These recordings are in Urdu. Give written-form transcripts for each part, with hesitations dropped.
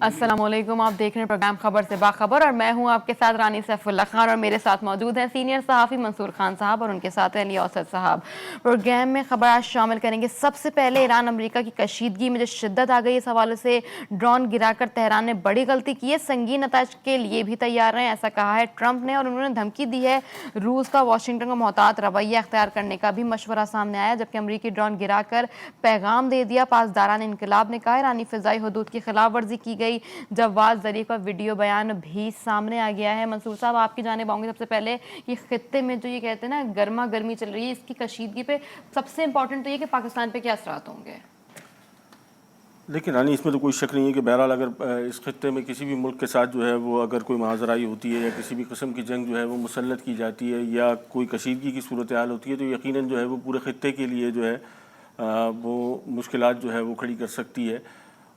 السلام علیکم، آپ دیکھ رہے ہیں پروگرام خبر سے باخبر اور میں ہوں آپ کے ساتھ رانی سیف اللہ خان، اور میرے ساتھ موجود ہیں سینئر صحافی منصور خان صاحب اور ان کے ساتھ علی اوسط صاحب۔ پروگرام میں خبرات شامل کریں گے۔ سب سے پہلے ایران امریکہ کی کشیدگی میں جو شدت آ گئی، اس حوالے سے ڈرون گرا کر تہران نے بڑی غلطی کی ہے، سنگین نتائج کے لیے بھی تیار ہیں، ایسا کہا ہے ٹرمپ نے، اور انہوں نے دھمکی دی ہے روس کا واشنگٹن کو محتاط رویہ اختیار کرنے کا بھی مشورہ سامنے آیا، جبکہ امریکی ڈرون گرا کر پیغام دے دیا۔ پاسداران انقلاب نے کہا ایرانی فضائی حدود کی خلاف ورزی کی گئی، جواز ظریف کا ویڈیو بیان بھی سامنے آ گیا ہے۔ منصور صاحب، آپ کی جانب آؤں گی سب سے پہلے، یہ خطے میں جو یہ کہتے ہیں نا گرما گرمی چل رہی ہے، اس کی کشیدگی پہ سب سے امپورٹنٹ تو یہ کہ پاکستان پہ کیا اثرات ہوں گے؟ لیکن رانی، اس میں تو کوئی شک نہیں ہے کہ بہرحال اگر اس خطے میں کسی بھی ملک کے ساتھ جو ہے وہ اگر کوئی مہاجرائی ہوتی ہے یا کسی بھی قسم کی جنگ جو ہے وہ مسلط کی جاتی ہے یا کوئی کشیدگی کی صورتحال ہوتی ہے، تو یقیناً جو ہے وہ پورے خطے کے لیے جو ہے وہ مشکلات جو ہے وہ کھڑی کر سکتی ہے۔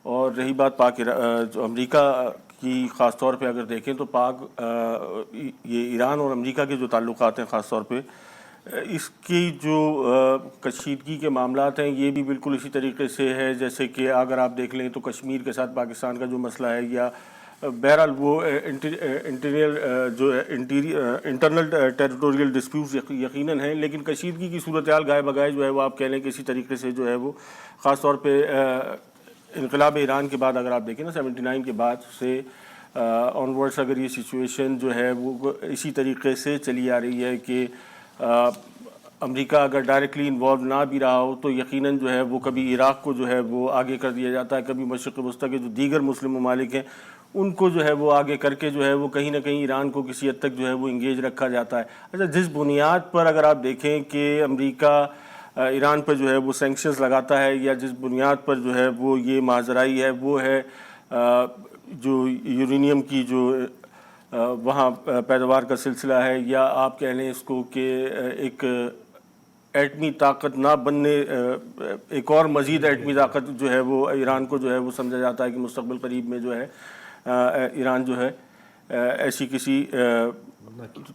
اور رہی بات جو امریکہ کی خاص طور پہ اگر دیکھیں تو یہ ایران اور امریکہ کے جو تعلقات ہیں خاص طور پہ، اس کی جو کشیدگی کے معاملات ہیں یہ بھی بالکل اسی طریقے سے ہے جیسے کہ اگر آپ دیکھ لیں تو کشمیر کے ساتھ پاکستان کا جو مسئلہ ہے، یا بہرحال وہ انٹرنل ٹیریٹوریل ڈسپیوٹس یقیناً ہیں، لیکن کشیدگی کی صورتحال گائے بگائے جو ہے وہ آپ کہہ لیں کہ اسی طریقے سے جو ہے وہ خاص طور پہ انقلاب ایران کے بعد اگر آپ دیکھیں نا 79 کے بعد سے آن ورڈس اگر یہ سچویشن جو ہے وہ اسی طریقے سے چلی آ رہی ہے کہ امریکہ اگر ڈائریکٹلی انوالو نہ بھی رہا ہو تو یقیناً جو ہے وہ کبھی عراق کو جو ہے وہ آگے کر دیا جاتا ہے، کبھی مشرق وسطیٰ کے جو دیگر مسلم ممالک ہیں ان کو جو ہے وہ آگے کر کے جو ہے وہ کہیں نہ کہیں ایران کو کسی حد تک جو ہے وہ انگیج رکھا جاتا ہے۔ اچھا، جس بنیاد پر اگر آپ دیکھیں کہ امریکہ ایران پر جو ہے وہ سینکشنز لگاتا ہے، یا جس بنیاد پر جو ہے وہ یہ ماجرائی ہے، وہ ہے جو یورینیم کی جو وہاں پیداوار کا سلسلہ ہے، یا آپ کہہ لیں اس کو کہ ایک ایٹمی طاقت نہ بننے، ایک اور مزید ایٹمی طاقت جو ہے وہ ایران کو جو ہے وہ سمجھا جاتا ہے کہ مستقبل قریب میں جو ہے ایران جو ہے ایسی کسی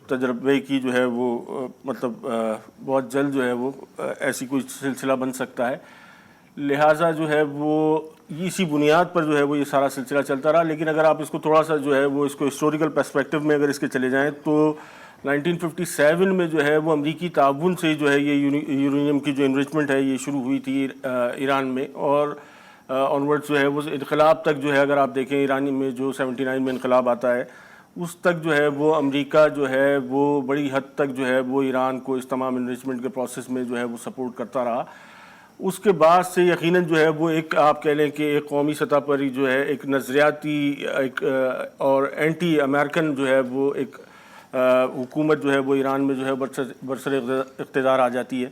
تجربے کی جو ہے وہ مطلب بہت جلد جو ہے وہ ایسی کوئی سلسلہ بن سکتا ہے، لہٰذا جو ہے وہ اسی بنیاد پر جو ہے وہ یہ سارا سلسلہ چلتا رہا۔ لیکن اگر آپ اس کو تھوڑا سا جو ہے وہ اس کو ہسٹوریکل پرسپیکٹو میں اگر اس کے چلے جائیں تو 1957 میں جو ہے وہ امریکی تعاون سے جو ہے یہ یورینیم کی جو انرچمنٹ ہے یہ شروع ہوئی تھی ایران میں، اور آنورڈ جو ہے وہ انقلاب تک جو ہے اگر آپ دیکھیں ایران میں جو 79 میں انقلاب آتا ہے اس تک جو ہے وہ امریکہ جو ہے وہ بڑی حد تک جو ہے وہ ایران کو اس تمام انرچمنٹ کے پروسیس میں جو ہے وہ سپورٹ کرتا رہا۔ اس کے بعد سے یقیناً جو ہے وہ ایک آپ کہہ لیں کہ ایک قومی سطح پر ہی جو ہے ایک نظریاتی ایک اور اینٹی امریکن جو ہے وہ ایک حکومت جو ہے وہ ایران میں جو ہے برسر اقتدار آ جاتی ہے۔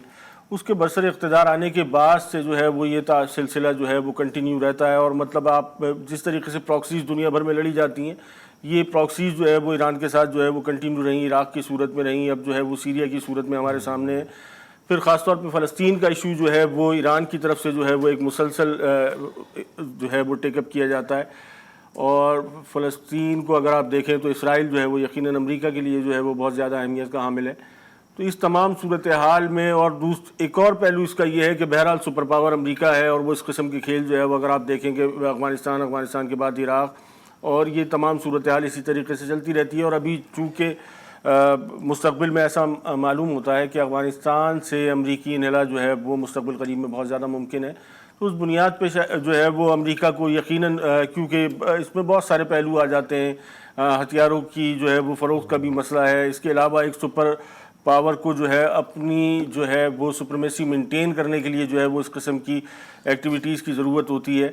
اس کے برسر اقتدار آنے کے بعد سے جو ہے وہ یہ سلسلہ جو ہے وہ کنٹینیو رہتا ہے، اور مطلب آپ جس طریقے سے پراکسیز دنیا بھر میں لڑی جاتی ہیں، یہ پراکسیز جو ہے وہ ایران کے ساتھ جو ہے وہ کنٹینیو رہیں، عراق کی صورت میں رہیں، اب جو ہے وہ سیریا کی صورت میں ہمارے سامنے ہے۔ پھر خاص طور پہ فلسطین کا ایشو جو ہے وہ ایران کی طرف سے جو ہے وہ ایک مسلسل جو ہے وہ ٹیک اپ کیا جاتا ہے، اور فلسطین کو اگر آپ دیکھیں تو اسرائیل جو ہے وہ یقیناً امریکہ کے لیے جو ہے وہ بہت زیادہ اہمیت کا حامل ہے۔ تو اس تمام صورتحال میں اور ایک اور پہلو اس کا یہ ہے کہ بہرحال سپر پاور امریکہ ہے، اور وہ اس قسم کے کھیل جو ہے وہ اگر آپ دیکھیں کہ افغانستان کے بعد عراق، اور یہ تمام صورتحال اسی طریقے سے چلتی رہتی ہے۔ اور ابھی چونکہ مستقبل میں ایسا معلوم ہوتا ہے کہ افغانستان سے امریکی انہلا جو ہے وہ مستقبل قریب میں بہت زیادہ ممکن ہے، تو اس بنیاد پہ جو ہے وہ امریکہ کو یقیناً کیونکہ اس میں بہت سارے پہلو آ جاتے ہیں، ہتھیاروں کی جو ہے وہ فروخت کا بھی مسئلہ ہے، اس کے علاوہ ایک سپر پاور کو جو ہے اپنی جو ہے وہ سپریمیسی مینٹین کرنے کے لیے جو ہے وہ اس قسم کی ایکٹیویٹیز کی ضرورت ہوتی ہے،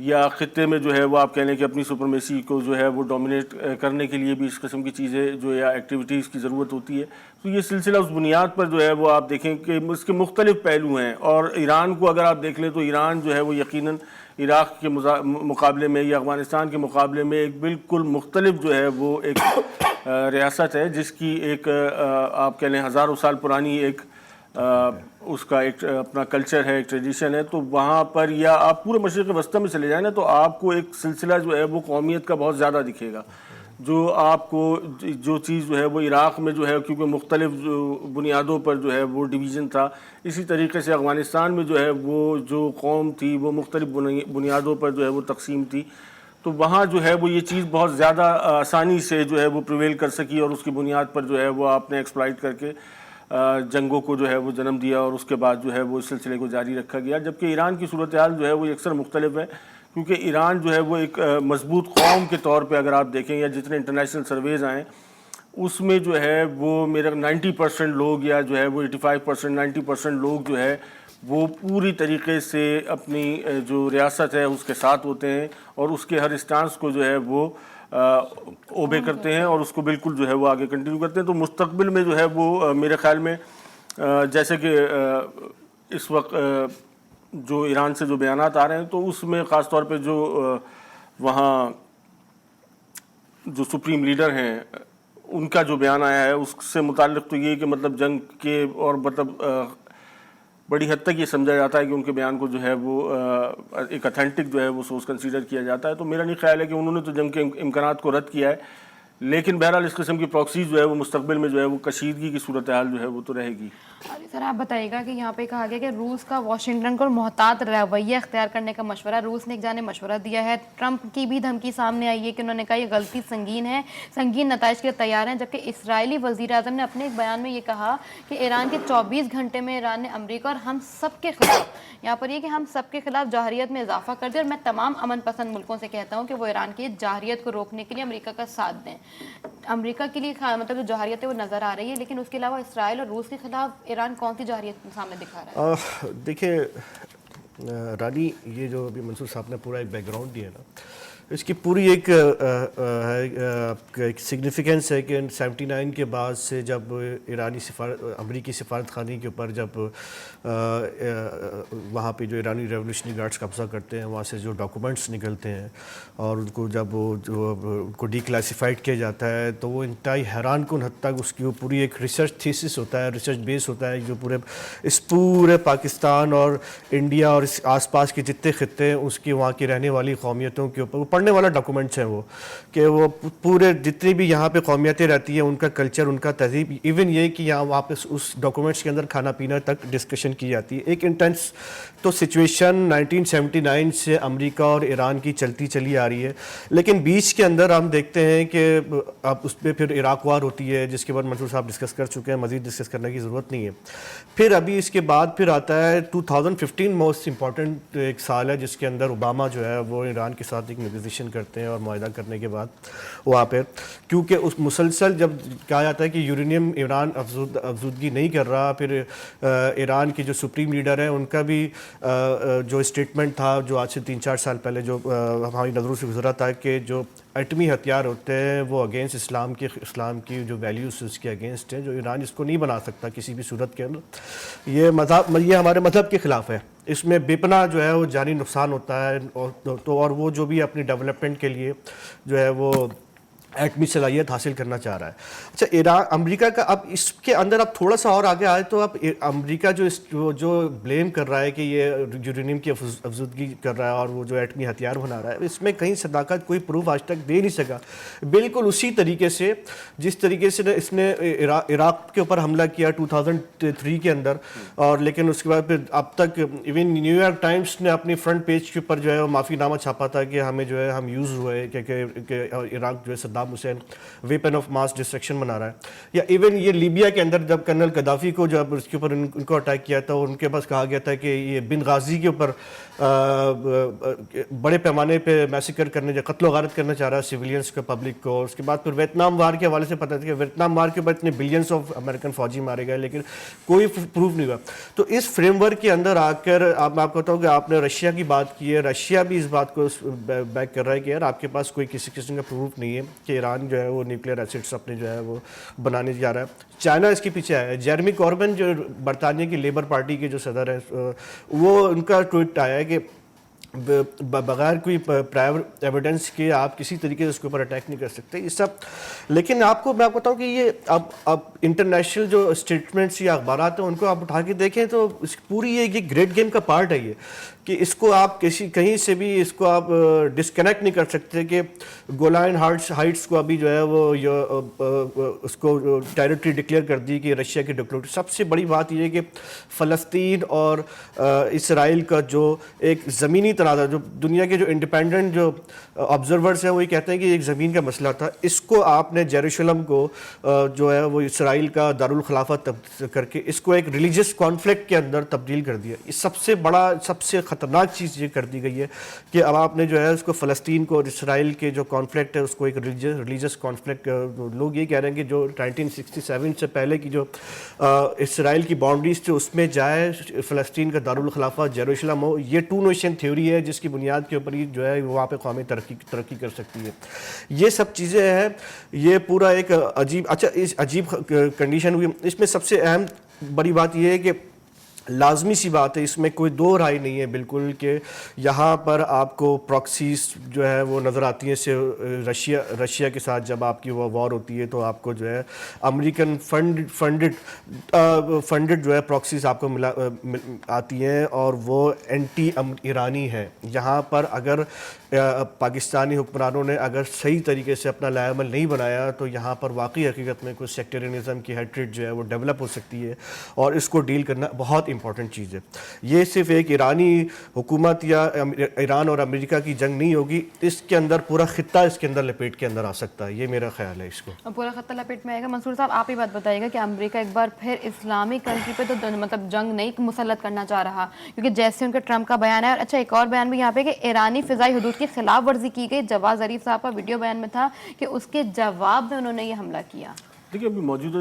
یا خطے میں جو ہے وہ آپ کہہ لیں کہ اپنی سپریمیسی کو جو ہے وہ ڈومینیٹ کرنے کے لیے بھی اس قسم کی چیزیں جو یا ایکٹیویٹیز کی ضرورت ہوتی ہے۔ تو یہ سلسلہ اس بنیاد پر جو ہے وہ آپ دیکھیں کہ اس کے مختلف پہلو ہیں، اور ایران کو اگر آپ دیکھ لیں تو ایران جو ہے وہ یقیناً عراق کے مقابلے میں یا افغانستان کے مقابلے میں ایک بالکل مختلف جو ہے وہ ایک ریاست ہے، جس کی ایک آپ کہہ لیں ہزاروں سال پرانی ایک اس کا ایک اپنا کلچر ہے، ایک ٹریڈیشن ہے۔ تو وہاں پر یا آپ پورے مشرق وسطیٰ میں چلے جائیں نا تو آپ کو ایک سلسلہ جو ہے وہ قومیت کا بہت زیادہ دکھے گا، جو آپ کو جو چیز جو ہے وہ عراق میں جو ہے کیونکہ مختلف بنیادوں پر جو ہے وہ ڈویژن تھا، اسی طریقے سے افغانستان میں جو ہے وہ جو قوم تھی وہ مختلف بنیادوں پر جو ہے وہ تقسیم تھی۔ تو وہاں جو ہے وہ یہ چیز بہت زیادہ آسانی سے جو ہے وہ پریویل کر سکی اور اس کی بنیاد پر جو ہے وہ آپ نے ایکسپلائٹ کر کے جنگوں کو جو ہے وہ جنم دیا اور اس کے بعد جو ہے وہ اس سلسلے کو جاری رکھا گیا. جبکہ ایران کی صورتحال جو ہے وہ اکثر مختلف ہے, کیونکہ ایران جو ہے وہ ایک مضبوط قوم کے طور پہ اگر آپ دیکھیں یا جتنے انٹرنیشنل سرویز آئیں اس میں جو ہے وہ میرا 90% لوگ یا جو ہے وہ 85% 90% لوگ جو ہے وہ پوری طریقے سے اپنی جو ریاست ہے اس کے ساتھ ہوتے ہیں اور اس کے ہر اسٹانس کو جو ہے وہ اوبے کرتے ہیں اور اس کو بالکل جو ہے وہ آگے کنٹینیو کرتے ہیں. تو مستقبل میں جو ہے وہ میرے خیال میں جیسے کہ اس وقت جو ایران سے جو بیانات آ رہے ہیں تو اس میں خاص طور پہ جو وہاں جو سپریم لیڈر ہیں ان کا جو بیان آیا ہے اس سے متعلق تو یہ کہ مطلب جنگ کے اور مطلب بڑی حد تک یہ سمجھا جاتا ہے کہ ان کے بیان کو جو ہے وہ ایک اتھینٹک جو ہے وہ سورس کنسیڈر کیا جاتا ہے. تو میرا نہیں خیال ہے کہ انہوں نے تو جنگ کے امکانات کو رد کیا ہے, لیکن بہرحال اس قسم کی پراکسیز جو ہے وہ مستقبل میں جو ہے وہ کشیدگی کی صورتحال جو ہے وہ تو رہے گی. علی سر آپ بتائیے گا کہ یہاں پہ کہا گیا کہ روس کا واشنگٹن کو محتاط رویہ اختیار کرنے کا مشورہ, روس نے ایک جانب مشورہ دیا ہے. ٹرمپ کی بھی دھمکی سامنے آئی ہے کہ انہوں نے کہا یہ غلطی سنگین ہے, سنگین نتائج کے لیے تیار ہیں. جبکہ اسرائیلی وزیر اعظم نے اپنے ایک بیان میں یہ کہا کہ ایران کے 24 گھنٹے میں ایران نے امریکہ اور ہم سب کے خلاف, یہاں پر یہ کہ ہم سب کے خلاف جوہریت میں اضافہ کر دیا اور میں تمام امن پسند ملکوں سے کہتا ہوں کہ وہ ایران کی جوہریت کو روکنے کے لیے امریکہ کا ساتھ دیں. امریکہ کے لیے مطلب جو جوہریت ہے وہ نظر آ رہی ہے, لیکن اس کے علاوہ اسرائیل اور روس کے خلاف ایران کون سی جوہریت سامنے دکھا رہا ہے؟ دیکھیں رانی, یہ جو ابھی منصور صاحب نے پورا ایک بیک گراؤنڈ دیا نا, اس کی پوری ایک سگنیفیکنس ہے کہ 79 کے بعد سے جب امریکی سفارت خانے کے اوپر جب وہاں پہ جو ایرانی ریولیوشنری گارڈز قبضہ کرتے ہیں وہاں سے جو ڈاکومنٹس نکلتے ہیں اور ان کو جب ان کو ڈی کلاسیفائڈ کیا جاتا ہے تو وہ انتہائی حیران کن حد تک اس کی وہ پوری ایک ریسرچ تھیسس ہوتا ہے, ریسرچ بیس ہوتا ہے جو پورے پاکستان اور انڈیا اور اس آس پاس کے جتنے خطے ہیں اس کی وہاں کی رہنے والی قومیتوں کے اوپر وہ پڑھنے والا ڈاکومنٹس ہیں وہ, کہ وہ پورے جتنی بھی یہاں پہ قومیتیں رہتی ہیں ان کا کلچر, ان کا تہذیب, ایون یہ کہ یہاں واپس اس ڈاکومنٹس کے اندر کھانا پینا تک ڈسکشن کی جاتی ہے. ایک انٹینس تو سچویشن 1979 سے امریکہ اور ایران کی چلتی چلی آ رہی ہے, لیکن بیچ کے اندر ہم دیکھتے ہیں کہ اب اس پہ پھر عراق وار ہوتی ہے جس کے بعد منصور صاحب ڈسکس کر چکے ہیں, مزید ڈسکس کرنے کی ضرورت نہیں ہے. پھر ابھی اس کے بعد پھر آتا ہے 2015 موسٹ امپورٹنٹ ایک سال ہے جس کے اندر اوباما جو ہے وہ ایران کے ساتھ ایک نیگوزیشن کرتے ہیں اور معاہدہ کرنے کے بعد وہاں پہ کیونکہ اس مسلسل جب کہا جاتا ہے کہ یورینیم ایران افزودگی نہیں کر رہا, پھر ایران کے جو سپریم لیڈر ہیں ان کا بھی جو اسٹیٹمنٹ تھا جو آج سے 3-4 سال پہلے جو ہماری نظروں سے گزرا تھا کہ جو ایٹمی ہتھیار ہوتے ہیں وہ اگینسٹ اسلام کی جو ویلیوز اس کے اگینسٹ ہیں, جو ایران اس کو نہیں بنا سکتا کسی بھی صورت کے اندر, یہ ہمارے مذہب کے خلاف ہے, اس میں بے پناہ جو ہے وہ جانی نقصان ہوتا ہے. اور وہ جو بھی اپنی ڈیولپمنٹ کے لیے جو ہے وہ ایٹمی صلاحیت حاصل کرنا چاہ رہا ہے. اچھا امریکہ کا اب اس کے اندر اب تھوڑا سا اور آگے آئے تو اب امریکہ جو بلیم کر رہا ہے کہ یہ یورینیم کی افزودگی کر رہا ہے اور وہ جو ایٹمی ہتھیار بنا رہا ہے, اس میں کہیں صداقت کوئی پروف آج تک دے نہیں سکا. بالکل اسی طریقے سے جس طریقے سے اس نے عراق کے اوپر حملہ کیا 2003 کے اندر, اور لیکن اس کے بعد پھر اب تک ایون نیو یارک ٹائمز نے اپنی فرنٹ پیج کے اوپر جو ہے وہ معافی نامہ چھاپا تھا کہ ہمیں جو ہے ہم یوز ہوئے کہ عراق جو ہے Saddam Hussein weapon of mass destruction بنا رہا ہے. یا ایون یہ لیبیا کے اندر جب کرنل قذافی کو جب اس کے اوپر ان کو اٹیک کیا تھا, ان کے پاس کہا گیا تھا کہ یہ بن غازی کے اوپر بڑے پیمانے پہ میسیکر کرنے قتل و غارت کرنا چاہ رہا ہے سویلینس کو, پبلک کو. اس کے بعد پھر ویتنام وار کے حوالے سے پتہ تھا کہ ویتنام وار کے بعد اتنے بلینس آف امریکن فوجی مارے گئے, لیکن کوئی پروف نہیں ہوا. تو اس فریم ورک کے اندر آ کر میں آپ کو بتاؤں کہ آپ نے رشیا کی بات کی ہے, رشیا بھی اس بات کو بیک کر رہا ہے کہ یار آپ کے پاس کوئی کسی قسم کا پروف نہیں ہے کہ ایران جو ہے وہ نیوکلیئر ایسڈس اپنے جو ہے وہ بنانے جا رہا ہے. چائنا اس کے پیچھے ہے. جیرمی کوربن جو برطانیہ کی لیبر پارٹی کے جو صدر ہیں, وہ ان کا ٹویٹ آیا ہے کہ بغیر کوئی پرائیور ایویڈنس کے آپ کسی طریقے سے اس کے اوپر اٹیک نہیں کر سکتے یہ سب. لیکن میں آپ کو بتاؤں کہ یہ اب انٹرنیشنل جو اسٹیٹمنٹس یا اخبارات ہیں ان کو آپ اٹھا کے دیکھیں تو اس پوری یہ گریٹ گیم کا پارٹ ہے یہ, کہ اس کو آپ کہیں سے بھی اس کو آپ ڈسکنیکٹ نہیں کر سکتے کہ گولان ہائٹس کو ابھی جو ہے وہ اس کو ٹیریٹری ڈکلیئر کر دی کہ رشیا کی ڈکلیئر. سب سے بڑی بات یہ ہے کہ فلسطین اور اسرائیل کا جو ایک زمینی تنازع جو دنیا کے جو انڈیپینڈنٹ جو آبزرورز ہیں وہ یہ کہتے ہیں کہ ایک زمین کا مسئلہ تھا, اس کو آپ نے یروشلم کو جو ہے وہ اسرائیل کا دارالخلافہ کر کے اس کو ایک ریلیجس کانفلکٹ کے اندر تبدیل کر دیا. یہ سب سے بڑا سب سے خطرناک چیز یہ کر دی گئی ہے کہ اب آپ نے جو ہے اس کو فلسطین کو اور اسرائیل کے جو کانفلکٹ ہے اس کو ایک ریلیجس کانفلکٹ, لوگ یہ کہہ رہے ہیں کہ جو 1967 سے پہلے کی جو اسرائیل کی باؤنڈریز تھے اس میں جائے فلسطین کا دارالخلافہ یروشلم ہو. یہ ٹو نیشن تھیوری ہے جس کی بنیاد کے اوپر ہی جو ہے وہاں پہ قومی ترقی کر سکتی ہے. یہ سب چیزیں ہیں, یہ پورا ایک عجیب کنڈیشن ہوئی. اس میں سب سے اہم بڑی بات یہ ہے کہ لازمی سی بات ہے, اس میں کوئی دو رائے نہیں ہے بالکل کہ یہاں پر آپ کو پراکسیز جو ہے وہ نظر آتی ہیں. سے رشیا کے ساتھ جب آپ کی وہ وار ہوتی ہے تو آپ کو جو ہے امریکن فنڈڈ جو ہے پراکسیز آپ کو آتی ہیں اور وہ اینٹی ایرانی ہیں. یہاں پر اگر پاکستانی حکمرانوں نے اگر صحیح طریقے سے اپنا لائحہ عمل نہیں بنایا تو یہاں پر واقعی حقیقت میں کوئی سیکٹرینزم کی ہیٹریڈ جو ہے وہ ڈیولپ ہو سکتی ہے, اور اس کو ڈیل کرنا بہت امپورٹنٹ چیز ہے. یہ صرف ایک ایرانی حکومت یا ایران اور امریکہ کی جنگ نہیں ہوگی, اس کے اندر پورا خطہ اس کے اندر لپیٹ کے اندر آ سکتا ہے. یہ میرا خیال ہے. اس کو پورا خطہ لپیٹ میں آئے گا. منصور صاحب آپ ہی بات بتائیے گا کہ امریکہ ایک بار پھر اسلامک کنٹری پہ تو مطلب جنگ نہیں مسلط کرنا چاہ رہا, کیونکہ جیسے ان کا ٹرمپ کا بیان ہے. اور اچھا ایک اور بیان بھی یہاں پہ کہ ایرانی فضائی حدود کی خلاف ورزی کی گئی. جواز ظریف صاحب کا ویڈیو بیان میں تھا کہ اس کے جواب میں انہوں نے یہ حملہ کیا. دیکھیے ابھی موجودہ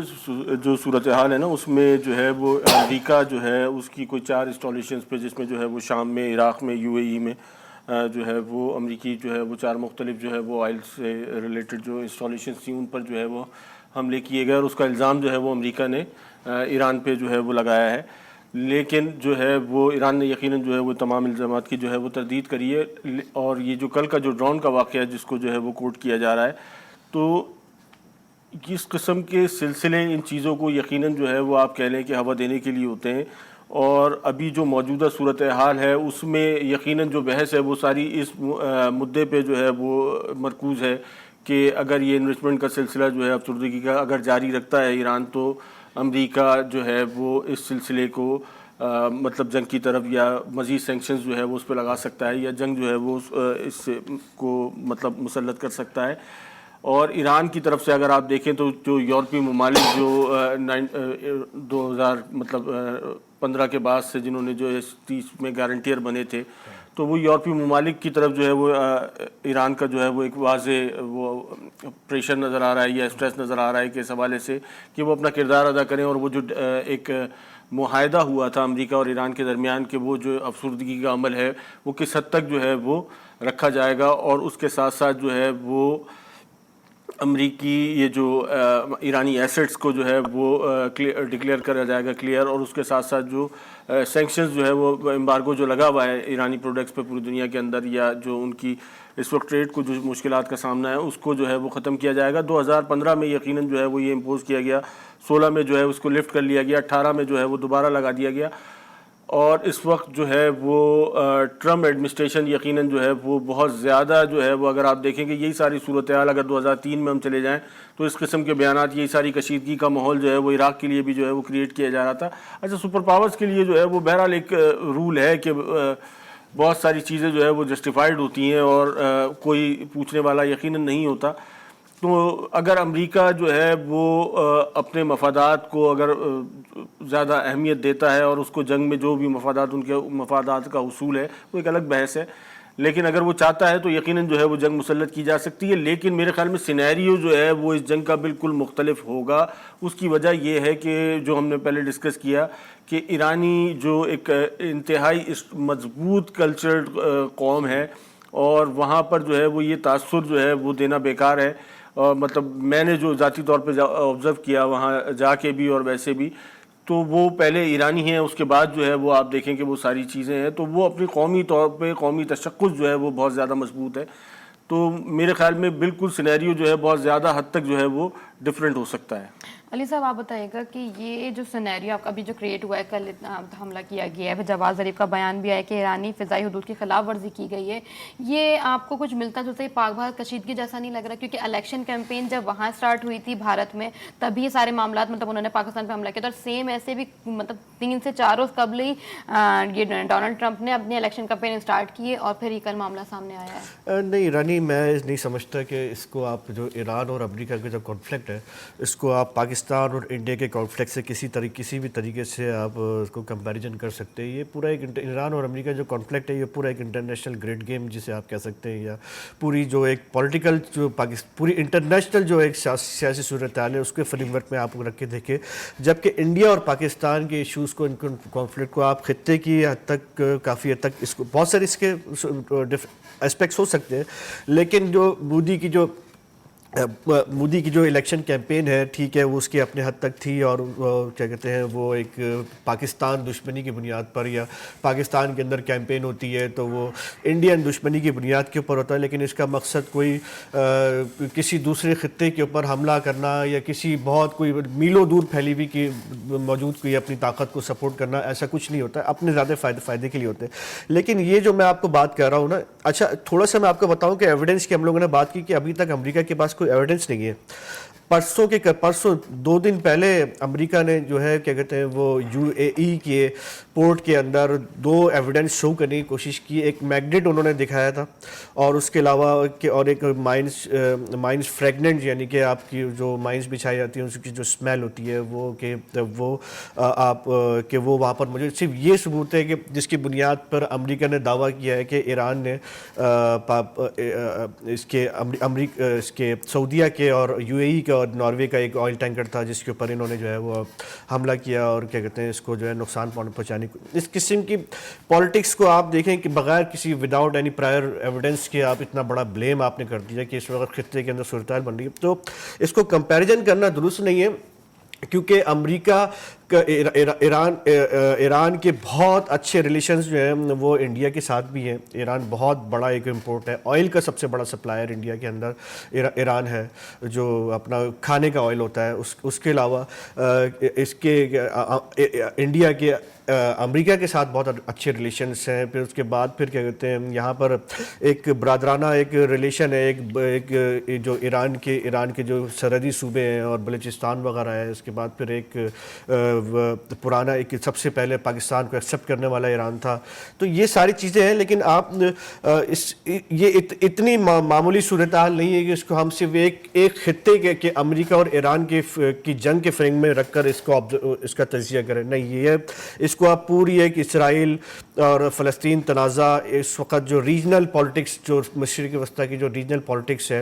جو صورتحال ہے نا اس میں جو ہے وہ امریکہ جو ہے اس کی کوئی 4 انسٹالیشنز پہ, جس میں جو ہے وہ شام میں, عراق میں, UAE میں جو ہے وہ امریکی جو ہے وہ 4 مختلف جو ہے وہ آئل سے ریلیٹڈ جو انسٹالیشنز تھیں ان پر جو ہے وہ حملے کیے گئے, اور اس کا الزام جو ہے وہ امریکہ نے ایران پہ جو ہے وہ لگایا ہے. لیکن جو ہے وہ ایران نے یقیناً جو ہے وہ تمام الزامات کی جو ہے وہ تردید کری ہے. اور یہ جو کل کا جو ڈرون کا واقعہ ہے جس کو جو ہے وہ کوٹ کیا جا رہا ہے, تو اس قسم کے سلسلے ان چیزوں کو یقیناً جو ہے وہ آپ کہہ لیں کہ ہوا دینے کے لیے ہوتے ہیں. اور ابھی جو موجودہ صورتحال ہے اس میں یقیناً جو بحث ہے وہ ساری اس مدعے پہ جو ہے وہ مرکوز ہے کہ اگر یہ انویسٹمنٹ کا سلسلہ جو ہے افسردگی کا اگر جاری رکھتا ہے ایران, تو امریکہ جو ہے وہ اس سلسلے کو مطلب جنگ کی طرف یا مزید سینکشنز جو ہے وہ اس پہ لگا سکتا ہے, یا جنگ جو ہے وہ اس کو مطلب مسلط کر سکتا ہے. اور ایران کی طرف سے اگر آپ دیکھیں تو جو یورپی ممالک جو 2015 کے بعد سے جنہوں نے جو اس 30 میں گارنٹیئر بنے تھے, تو وہ یورپی ممالک کی طرف جو ہے وہ ایران کا جو ہے وہ ایک واضح وہ پریشر نظر آ رہا ہے یا اسٹریس نظر آ رہا ہے کہ اس حوالے سے کہ وہ اپنا کردار ادا کریں. اور وہ جو ایک معاہدہ ہوا تھا امریکہ اور ایران کے درمیان کہ وہ جو افسردگی کا عمل ہے وہ کس حد تک جو ہے وہ رکھا جائے گا, اور اس کے ساتھ ساتھ جو ہے وہ امریکی یہ جو ایرانی ایسٹس کو جو ہے وہ ڈکلیئر کرا جائے گا کلیئر, اور اس کے ساتھ ساتھ جو سینکشنز جو ہے وہ امبارگو جو لگا ہوا ہے ایرانی پروڈکٹس پہ پوری دنیا کے اندر, یا جو ان کی اس وقت ٹریڈ کو جو مشکلات کا سامنا ہے اس کو جو ہے وہ ختم کیا جائے گا. 2015 میں یقیناً جو ہے وہ یہ امپوز کیا گیا, 16 میں جو ہے اس کو لفٹ کر لیا گیا, 18 میں جو ہے وہ دوبارہ لگا دیا گیا. اور اس وقت جو ہے وہ ٹرمپ ایڈمنسٹریشن یقیناً جو ہے وہ بہت زیادہ جو ہے وہ اگر آپ دیکھیں کہ یہی ساری صورتحال اگر 2003 میں ہم چلے جائیں تو اس قسم کے بیانات, یہی ساری کشیدگی کا ماحول جو ہے وہ عراق کے لیے بھی جو ہے وہ کریٹ کیا جا رہا تھا. اچھا سپر پاورز کے لیے جو ہے وہ بہرحال ایک رول ہے کہ بہت ساری چیزیں جو ہے وہ جسٹیفائڈ ہوتی ہیں اور کوئی پوچھنے والا یقیناً نہیں ہوتا. تو اگر امریکہ جو ہے وہ اپنے مفادات کو اگر زیادہ اہمیت دیتا ہے اور اس کو جنگ میں جو بھی مفادات ان کے مفادات کا حصول ہے وہ ایک الگ بحث ہے, لیکن اگر وہ چاہتا ہے تو یقیناً جو ہے وہ جنگ مسلط کی جا سکتی ہے. لیکن میرے خیال میں سینیریو جو ہے وہ اس جنگ کا بالکل مختلف ہوگا. اس کی وجہ یہ ہے کہ جو ہم نے پہلے ڈسکس کیا کہ ایرانی جو ایک انتہائی مضبوط کلچرڈ قوم ہے, اور وہاں پر جو ہے وہ یہ تاثر جو ہے وہ دینا بیکار ہے. اور مطلب میں نے جو ذاتی طور پہ آبزرو کیا وہاں جا کے بھی اور ویسے بھی, تو وہ پہلے ایرانی ہیں, اس کے بعد جو ہے وہ آپ دیکھیں کہ وہ ساری چیزیں ہیں, تو وہ اپنی قومی طور پہ قومی تشخص جو ہے وہ بہت زیادہ مضبوط ہے. تو میرے خیال میں بالکل سینیریو جو ہے بہت زیادہ حد تک جو ہے وہ ڈفرینٹ ہو سکتا ہے. علی صاحب آپ بتائیے گا کہ یہ جو سینیریو آپ کا ابھی جو کریٹ ہوا ہے، کل حملہ کیا گیا ہے، جواز ظریف کا بیان بھی آیا کہ ایرانی فضائی حدود کی خلاف ورزی کی گئی ہے، یہ آپ کو کچھ ملتا جلتا پاک بھارت کشیدگی جیسا نہیں لگ رہا؟ کیونکہ الیکشن کیمپین جب وہاں اسٹارٹ ہوئی تھی بھارت میں، تبھی یہ سارے معاملات مطلب انہوں نے پاکستان پہ حملہ کیا تھا، اور سیم ایسے بھی مطلب 3 سے 4 روز قبل ہی یہ ڈونلڈ ٹرمپ نے اپنی الیکشن کیمپین اسٹارٹ کی ہے، اور پھر یہ کل معاملہ سامنے آیا ہے۔ نہیں رانی، میں نہیں سمجھتا کہ اس کو آپ جو ایران اور امریکہ کا جو کانفلکٹ ہے اس کو آپ پاکستان اور انڈیا کے کانفلکٹ سے کسی بھی طریقے سے آپ اس کو کمپیریزن کر سکتے ہیں۔ یہ پورا ایک ایران اور امریکہ جو کانفلکٹ ہے یہ پورا ایک انٹرنیشنل گریڈ گیم جسے آپ کہہ سکتے ہیں، یا پوری جو ایک پولیٹیکل جو پوری انٹرنیشنل جو ایک سیاسی صورتحال ہے اس کے فریم ورک میں آپ رکھ کے دیکھیں، جبکہ انڈیا اور پاکستان کے ایشوز کو، ان کانفلکٹ کو آپ خطے کی حد تک کافی حد تک اس کو بہت سارے اس کے اسپیکٹس ہو سکتے ہیں، لیکن جو مودی کی جو الیکشن کیمپین ہے، ٹھیک ہے، وہ اس کی اپنے حد تک تھی، اور کیا کہتے ہیں وہ ایک پاکستان دشمنی کی بنیاد پر، یا پاکستان کے اندر کیمپین ہوتی ہے تو وہ انڈین دشمنی کی بنیاد کے اوپر ہوتا ہے، لیکن اس کا مقصد کوئی کسی دوسرے خطے کے اوپر حملہ کرنا یا کسی بہت کوئی میلوں دور پھیلی ہوئی کی موجود کوئی اپنی طاقت کو سپورٹ کرنا، ایسا کچھ نہیں ہوتا ہے، اپنے زیادہ فائدے کے لیے ہوتے ہیں۔ لیکن یہ جو میں آپ کو بات کر رہا ہوں نا، اچھا تھوڑا سا میں آپ کو بتاؤں کہ ایویڈنس کی ہم لوگوں نے بات کی کہ ابھی تک امریکہ کے پاس کوئی ایویڈنس نہیں ہے۔ پرسوں 2 دن پہلے امریکہ نے جو ہے کیا کہتے ہیں وہ UAE کے پورٹ کے اندر 2 ایویڈنس شو کرنے کی کوشش کی۔ ایک میگنیٹ انہوں نے دکھایا تھا، اور اس کے علاوہ اور ایک مائنس فریگننٹ، یعنی کہ آپ کی جو مائنس بچھائی جاتی ہیں اس کی جو اسمیل ہوتی ہے وہ کہ وہ وہاں پر موجود۔ صرف یہ ثبوت ہے کہ جس کی بنیاد پر امریکہ نے دعویٰ کیا ہے کہ ایران نے اس کے سعودیہ کے اور UAE کا اور ناروے کا ایک آئل ٹینکر تھا جس کے اوپر انہوں نے جو ہے وہ حملہ کیا، اور کیا کہتے ہیں اس کو جو ہے نقصان پہنچانے کو۔ اس قسم کی پالیٹکس کو آپ دیکھیں کہ بغیر کسی وداؤٹ اینی پرائر ایویڈنس کے آپ اتنا بڑا بلیم آپ نے کر دیا کہ اس وقت خطے کے اندر صورتحال بن رہی ہے، تو اس کو کمپیریزن کرنا درست نہیں ہے، کیونکہ امریکہ ایران کے بہت اچھے ریلیشنز جو ہیں وہ انڈیا کے ساتھ بھی ہیں۔ ایران بہت بڑا ایک امپورٹ ہے، آئل کا سب سے بڑا سپلائر انڈیا کے اندر ایران ہے، جو اپنا کھانے کا آئل ہوتا ہے۔ اس کے علاوہ اس کے انڈیا کے امریکہ کے ساتھ بہت اچھے ریلیشنز ہیں۔ پھر اس کے بعد پھر کیا کہتے ہیں یہاں پر ایک برادرانہ ایک ریلیشن ہے، ایک جو ایران کے جو سرحدی صوبے ہیں اور بلوچستان وغیرہ ہے، اس کے بعد پھر ایک پرانا ایک سب سے پہلے پاکستان کو ایکسیپٹ کرنے والا ایران تھا۔ تو یہ ساری چیزیں ہیں، لیکن آپ یہ اتنی معمولی صورتحال نہیں ہے کہ اس کو ہم صرف ایک خطے کے امریکہ اور ایران کی جنگ کے فریم میں رکھ کر اس کا تجزیہ کریں۔ نہیں، یہ اس کو آپ پوری ایک اسرائیل اور فلسطین تنازع، اس وقت جو ریجنل پالیٹکس، جو مشرق وسطیٰ کی جو ریجنل پالیٹکس ہے،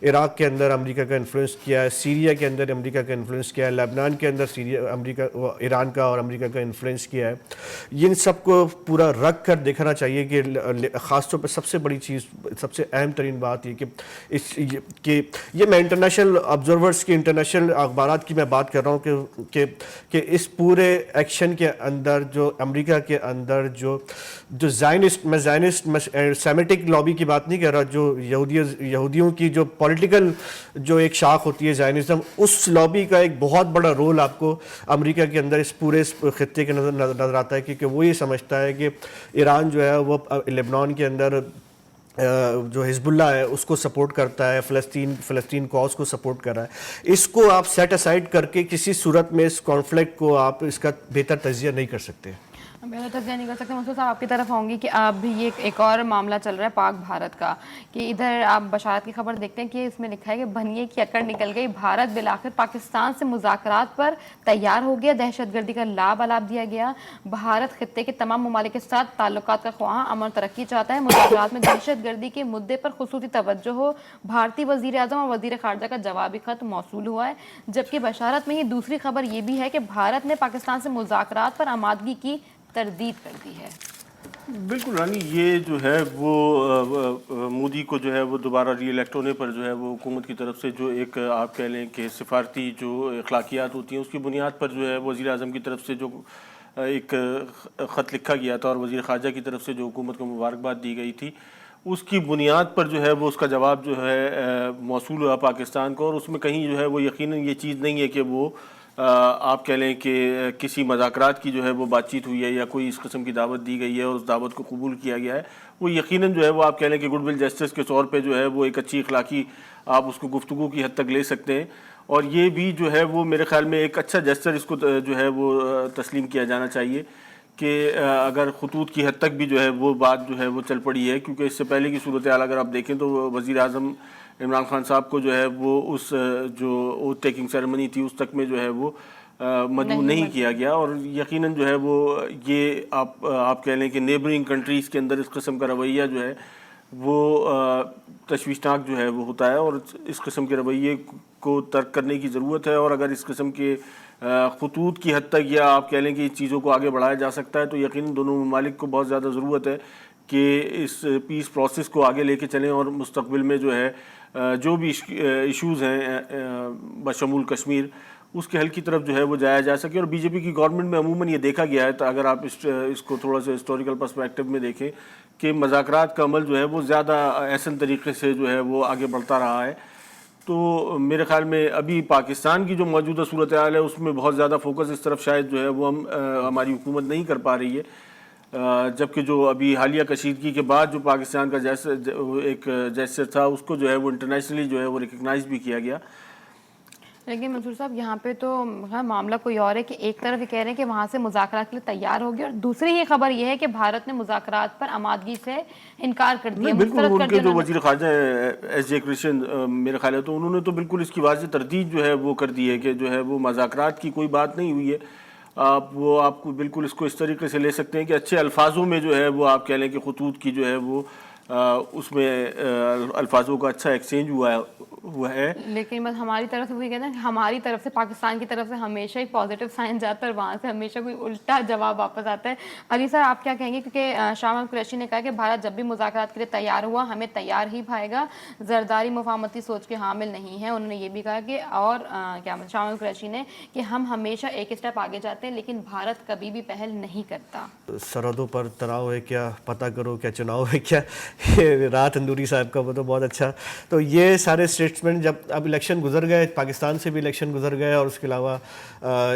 عراق کے اندر امریکہ کا انفلوئنس کیا ہے، سیریا کے اندر امریکہ کا انفلوئنس کیا ہے، لبنان کے اندر ایران کا اور امریکہ کا انفلوئنس کیا ہے، ان سب کو پورا رکھ کر دیکھنا چاہیے کہ خاص طور پہ سب سے بڑی چیز، سب سے اہم ترین بات یہ کہ یہ میں انٹرنیشنل آبزرورز کی، انٹرنیشنل اخبارات کی میں بات کر رہا ہوں کہ اس پورے ایکشن کے اندر جو امریکہ کے اندر جو زائنسٹ سیمیٹک لابی کی بات نہیں کر رہا، جو یہودیوں کی جو پولیٹیکل جو ایک شاخ ہوتی ہے زائنزم، اس لابی کا ایک بہت بڑا رول آپ کو امریکہ کے اندر اس پورے خطے کے نظر آتا ہے، کیونکہ وہ یہ سمجھتا ہے کہ ایران جو ہے وہ لبنان کے اندر جو حزب اللہ ہے اس کو سپورٹ کرتا ہے، فلسطین کاز کو سپورٹ کر رہا ہے۔ اس کو آپ سیٹ اسائڈ کر کے کسی صورت میں اس کانفلکٹ کو آپ اس کا بہتر تجزیہ نہیں کر سکتے۔ بہتر تجزیہ نہیں کر سکتے۔ منصور صاحب آپ کی طرف آؤں گی کہ اب بھی یہ ایک اور معاملہ چل رہا ہے پاک بھارت کا، کہ ادھر آپ بشارت کی خبر دیکھتے ہیں کہ اس میں لکھا ہے کہ بھنیے کی اکڑ نکل گئی، بھارت بالآخر پاکستان سے مذاکرات پر تیار ہو گیا، دہشت گردی کا لاب علاب دیا گیا، بھارت خطے کے تمام ممالک کے ساتھ تعلقات کا خواہاں، امن ترقی چاہتا ہے، مذاکرات میں دہشت گردی کے مدعے پر خصوصی توجہ ہو، بھارتی وزیر اعظم اور وزیر خارجہ کا جوابی خط موصول ہوا ہے۔ جبکہ بشارت میں ہی دوسری خبر یہ بھی ہے کہ بھارت نے پاکستان سے مذاکرات پر آمادگی کی تردید کر دی ہے۔ بالکل رانی، یہ جو ہے وہ مودی کو جو ہے وہ دوبارہ ری الیکٹ ہونے پر جو ہے وہ حکومت کی طرف سے جو ایک آپ کہہ لیں کہ سفارتی جو اخلاقیات ہوتی ہیں اس کی بنیاد پر جو ہے وزیر اعظم کی طرف سے جو ایک خط لکھا گیا تھا اور وزیر خارجہ کی طرف سے جو حکومت کو مبارکباد دی گئی تھی، اس کی بنیاد پر جو ہے وہ اس کا جواب جو ہے موصول ہوا پاکستان کو، اور اس میں کہیں جو ہے وہ یقیناً یہ چیز نہیں ہے کہ وہ آپ کہہ لیں کہ کسی مذاکرات کی جو ہے وہ بات چیت ہوئی ہے یا کوئی اس قسم کی دعوت دی گئی ہے اور اس دعوت کو قبول کیا گیا ہے، وہ یقیناً جو ہے وہ آپ کہہ لیں کہ گڈ ول جسٹس کے طور پہ جو ہے وہ ایک اچھی اخلاقی آپ اس کو گفتگو کی حد تک لے سکتے ہیں، اور یہ بھی جو ہے وہ میرے خیال میں ایک اچھا جسچر اس کو جو ہے وہ تسلیم کیا جانا چاہیے کہ اگر خطوط کی حد تک بھی جو ہے وہ بات جو ہے وہ چل پڑی ہے، کیونکہ اس سے پہلے کی صورتحال اگر آپ دیکھیں تو وزیر اعظم عمران خان صاحب کو جو ہے وہ اس جو اوتھ ٹیکنگ سیریمنی تھی اس تک میں جو ہے وہ مدعو نہیں کیا گیا، اور یقیناً جو ہے وہ یہ آپ کہہ لیں کہ نیبرنگ کنٹریز کے اندر اس قسم کا رویہ جو ہے وہ تشویشناک جو ہے وہ ہوتا ہے، اور اس قسم کے رویے کو ترک کرنے کی ضرورت ہے، اور اگر اس قسم کے خطوط کی حد تک یا آپ کہہ لیں کہ اس چیزوں کو آگے بڑھایا جا سکتا ہے تو یقیناً دونوں ممالک کو بہت زیادہ ضرورت ہے کہ اس پیس پروسیس کو آگے لے کے چلیں، اور مستقبل میں جو ہے جو بھی ایشوز ہیں بشمول کشمیر اس کے حل کی طرف جو ہے وہ جایا جا سکے۔ اور بی جے پی کی گورنمنٹ میں عموماً یہ دیکھا گیا ہے، تو اگر آپ اس کو تھوڑا سا ہسٹوریکل پرسپیکٹو میں دیکھیں کہ مذاکرات کا عمل جو ہے وہ زیادہ احسن طریقے سے جو ہے وہ آگے بڑھتا رہا ہے، تو میرے خیال میں ابھی پاکستان کی جو موجودہ صورتحال ہے اس میں بہت زیادہ فوکس اس طرف شاید جو ہے وہ ہماری حکومت نہیں کر پا رہی ہے، جبکہ جو ابھی حالیہ کشیدگی کے بعد جو پاکستان کا ایک جیسر تھا اس کو جو ہے وہ انٹرنیشنلی جو ہے وہ ریکگنائز بھی کیا گیا۔ لیکن منصور صاحب یہاں پہ تو معاملہ کوئی اور ہے کہ ایک طرف یہ کہہ رہے ہیں کہ وہاں سے مذاکرات کے لیے تیار ہو گیا، اور دوسری یہ خبر یہ ہے کہ بھارت نے مذاکرات پر آمادگی سے انکار کر دیا، بالکل ان کے جو وزیر خارجہ ایس جے کرشن میرے خیال ہے تو انہوں نے تو بالکل اس کی واضح تردید جو ہے وہ کر دی ہے کہ جو ہے وہ مذاکرات کی کوئی بات نہیں ہوئی ہے، آپ کو بالکل اس کو اس طریقے سے لے سکتے ہیں کہ اچھے الفاظوں میں جو ہے وہ آپ کہہ لیں کہ خطوط کی جو ہے وہ اس میں الفاظوں کا اچھا ایکسچینج ہوا ہے، لیکن بس ہماری طرف سے وہی کہتے ہیں کہ ہماری طرف سے پاکستان کی طرف سے ہمیشہ ایک پازیٹیو سائن جاتا ہے اور وہاں سے ہمیشہ کوئی الٹا جواب واپس آتا ہے۔ علی صاحب آپ کیا کہیں گے، کیونکہ شاہ محمود قریشی نے کہا کہ بھارت جب بھی مذاکرات کے لیے تیار ہوا ہمیں تیار ہی پائے گا، زرداری مفاہمتی سوچ کے حامل نہیں ہیں۔ انہوں نے یہ بھی کہا کہ اور کیا شاہ محمود قریشی نے کہ ہم ہمیشہ ایک اسٹیپ آگے جاتے ہیں لیکن بھارت کبھی بھی پہل نہیں کرتا۔ سرحدوں پر تناؤ ہے کیا، پتہ کرو کیا چناؤ ہے کیا، رات اندوری صاحب کا وہ تو بہت اچھا۔ تو یہ سارے اسٹیٹمنٹ جب اب الیکشن گزر گئے، پاکستان سے بھی الیکشن گزر گئے اور اس کے علاوہ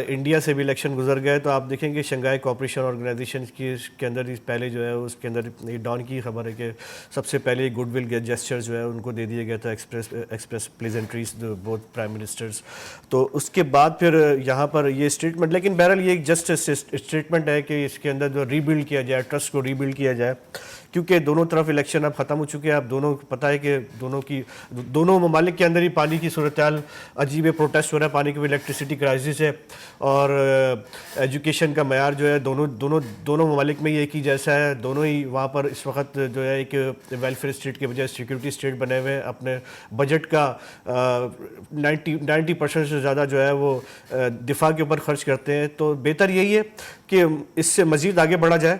انڈیا سے بھی الیکشن گزر گئے، تو آپ دیکھیں گے شنگھائی کوآپریشن آرگنائزیشن کے اندر پہلے جو ہے اس کے اندر ڈان کی خبر ہے کہ سب سے پہلے گڈ ول جیسچر جو ہے ان کو دے دیا گیا تھا، ایکسپریس پلیزنٹریز بوتھ پرائم منسٹرز۔ تو اس کے بعد پھر یہاں پر یہ اسٹیٹمنٹ، لیکن بہرحال یہ ایک جسٹ اسٹیٹمنٹ ہے کہ اس کے اندر جو ری بلڈ کیا جائے، ٹرسٹ کو ری بلڈ کیا جائے، کیونکہ دونوں طرف الیکشن اب ختم ہو چکے ہیں، اب دونوں کو پتہ ہے کہ دونوں ممالک کے اندر ہی پانی کی صورتحال عجیب ہے، پروٹیسٹ ہو رہا ہے پانی کی، الیکٹریسٹی کرائسس ہے، اور ایجوکیشن کا معیار جو ہے دونوں ممالک میں یہ ایک ہی جیسا ہے، دونوں ہی وہاں پر اس وقت جو ہے ایک ویلفیئر اسٹیٹ کے بجائے سیکورٹی اسٹیٹ بنے ہوئے ہیں، اپنے بجٹ کا 90% سے زیادہ جو ہے وہ دفاع کے اوپر خرچ کرتے ہیں۔ تو بہتر یہی ہے کہ اس سے مزید آگے بڑھا جائے،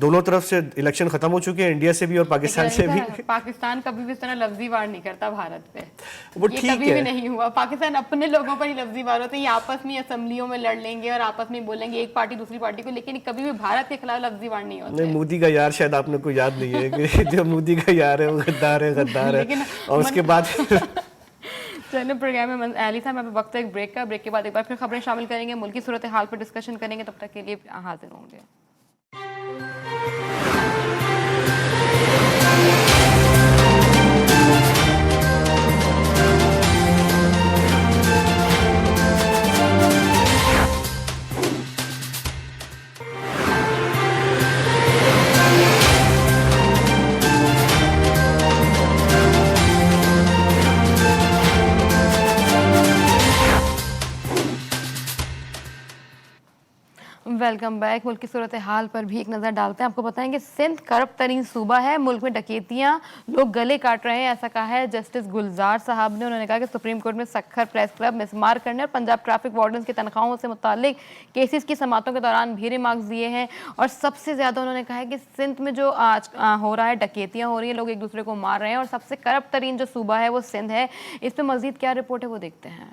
دونوں طرف سے الیکشن ختم ہو چکے ہیں، انڈیا سے بھی اور پاکستان سے بھی۔ پاکستان کبھی بھی اس طرح لفظی وار نہیں کرتا بھارت پہ، وہ یہ ٹھیک کبھی بھی ہے، نہیں ہوا۔ پاکستان اپنے لوگوں پر ہی لفظی وار ہوتے ہیں، یہ آپس میں اسمبلیوں میں لڑ لیں گے اور آپس میں بولیں گے ایک پارٹی دوسری پارٹی کو، لیکن کبھی بھی بھارت کے خلاف لفظی وار نہیں ہوتے۔ نہیں، مودی کا یار شاید آپ نے کو یاد نہیں ہے کہ جو مودی کا یار ہے وہ غدار ہے، اور اس کے بعد چلیں پروگرام میں علی صاحب میں وقت ایک بریک کا، بریک کے بعد ایک بار پھر خبریں شامل کریں گے، ملکی صورتحال پر ڈسکشن کریں گے، تب تک کے لیے حاضر ہوں گے۔ Welcome back. ملک کی صورتحال پر بھی ایک نظر ڈالتے ہیں۔ آپ کو بتائیں کہ سندھ کرپٹ ترین صوبہ ہے، ملک میں ڈکیتیاں، لوگ گلے کاٹ رہے ہیں، ایسا کہا ہے جسٹس گلزار صاحب نے۔ انہوں نے کہا کہ سپریم کورٹ میں سکھر پریس کلب مسمار کرنے اور پنجاب ٹریفک وارڈنز کی تنخواہوں سے متعلق کیسز کی سماعتوں کے دوران بھی ریمارکس دیے ہیں، اور سب سے زیادہ انہوں نے کہا ہے کہ سندھ میں جو آج ہو رہا ہے، ڈکیتیاں ہو رہی ہیں، لوگ ایک دوسرے کو مار رہے ہیں، اور سب سے کرپٹ ترین جو صوبہ ہے وہ سندھ ہے۔ اس پہ مزید کیا رپورٹ ہے وہ دیکھتے ہیں۔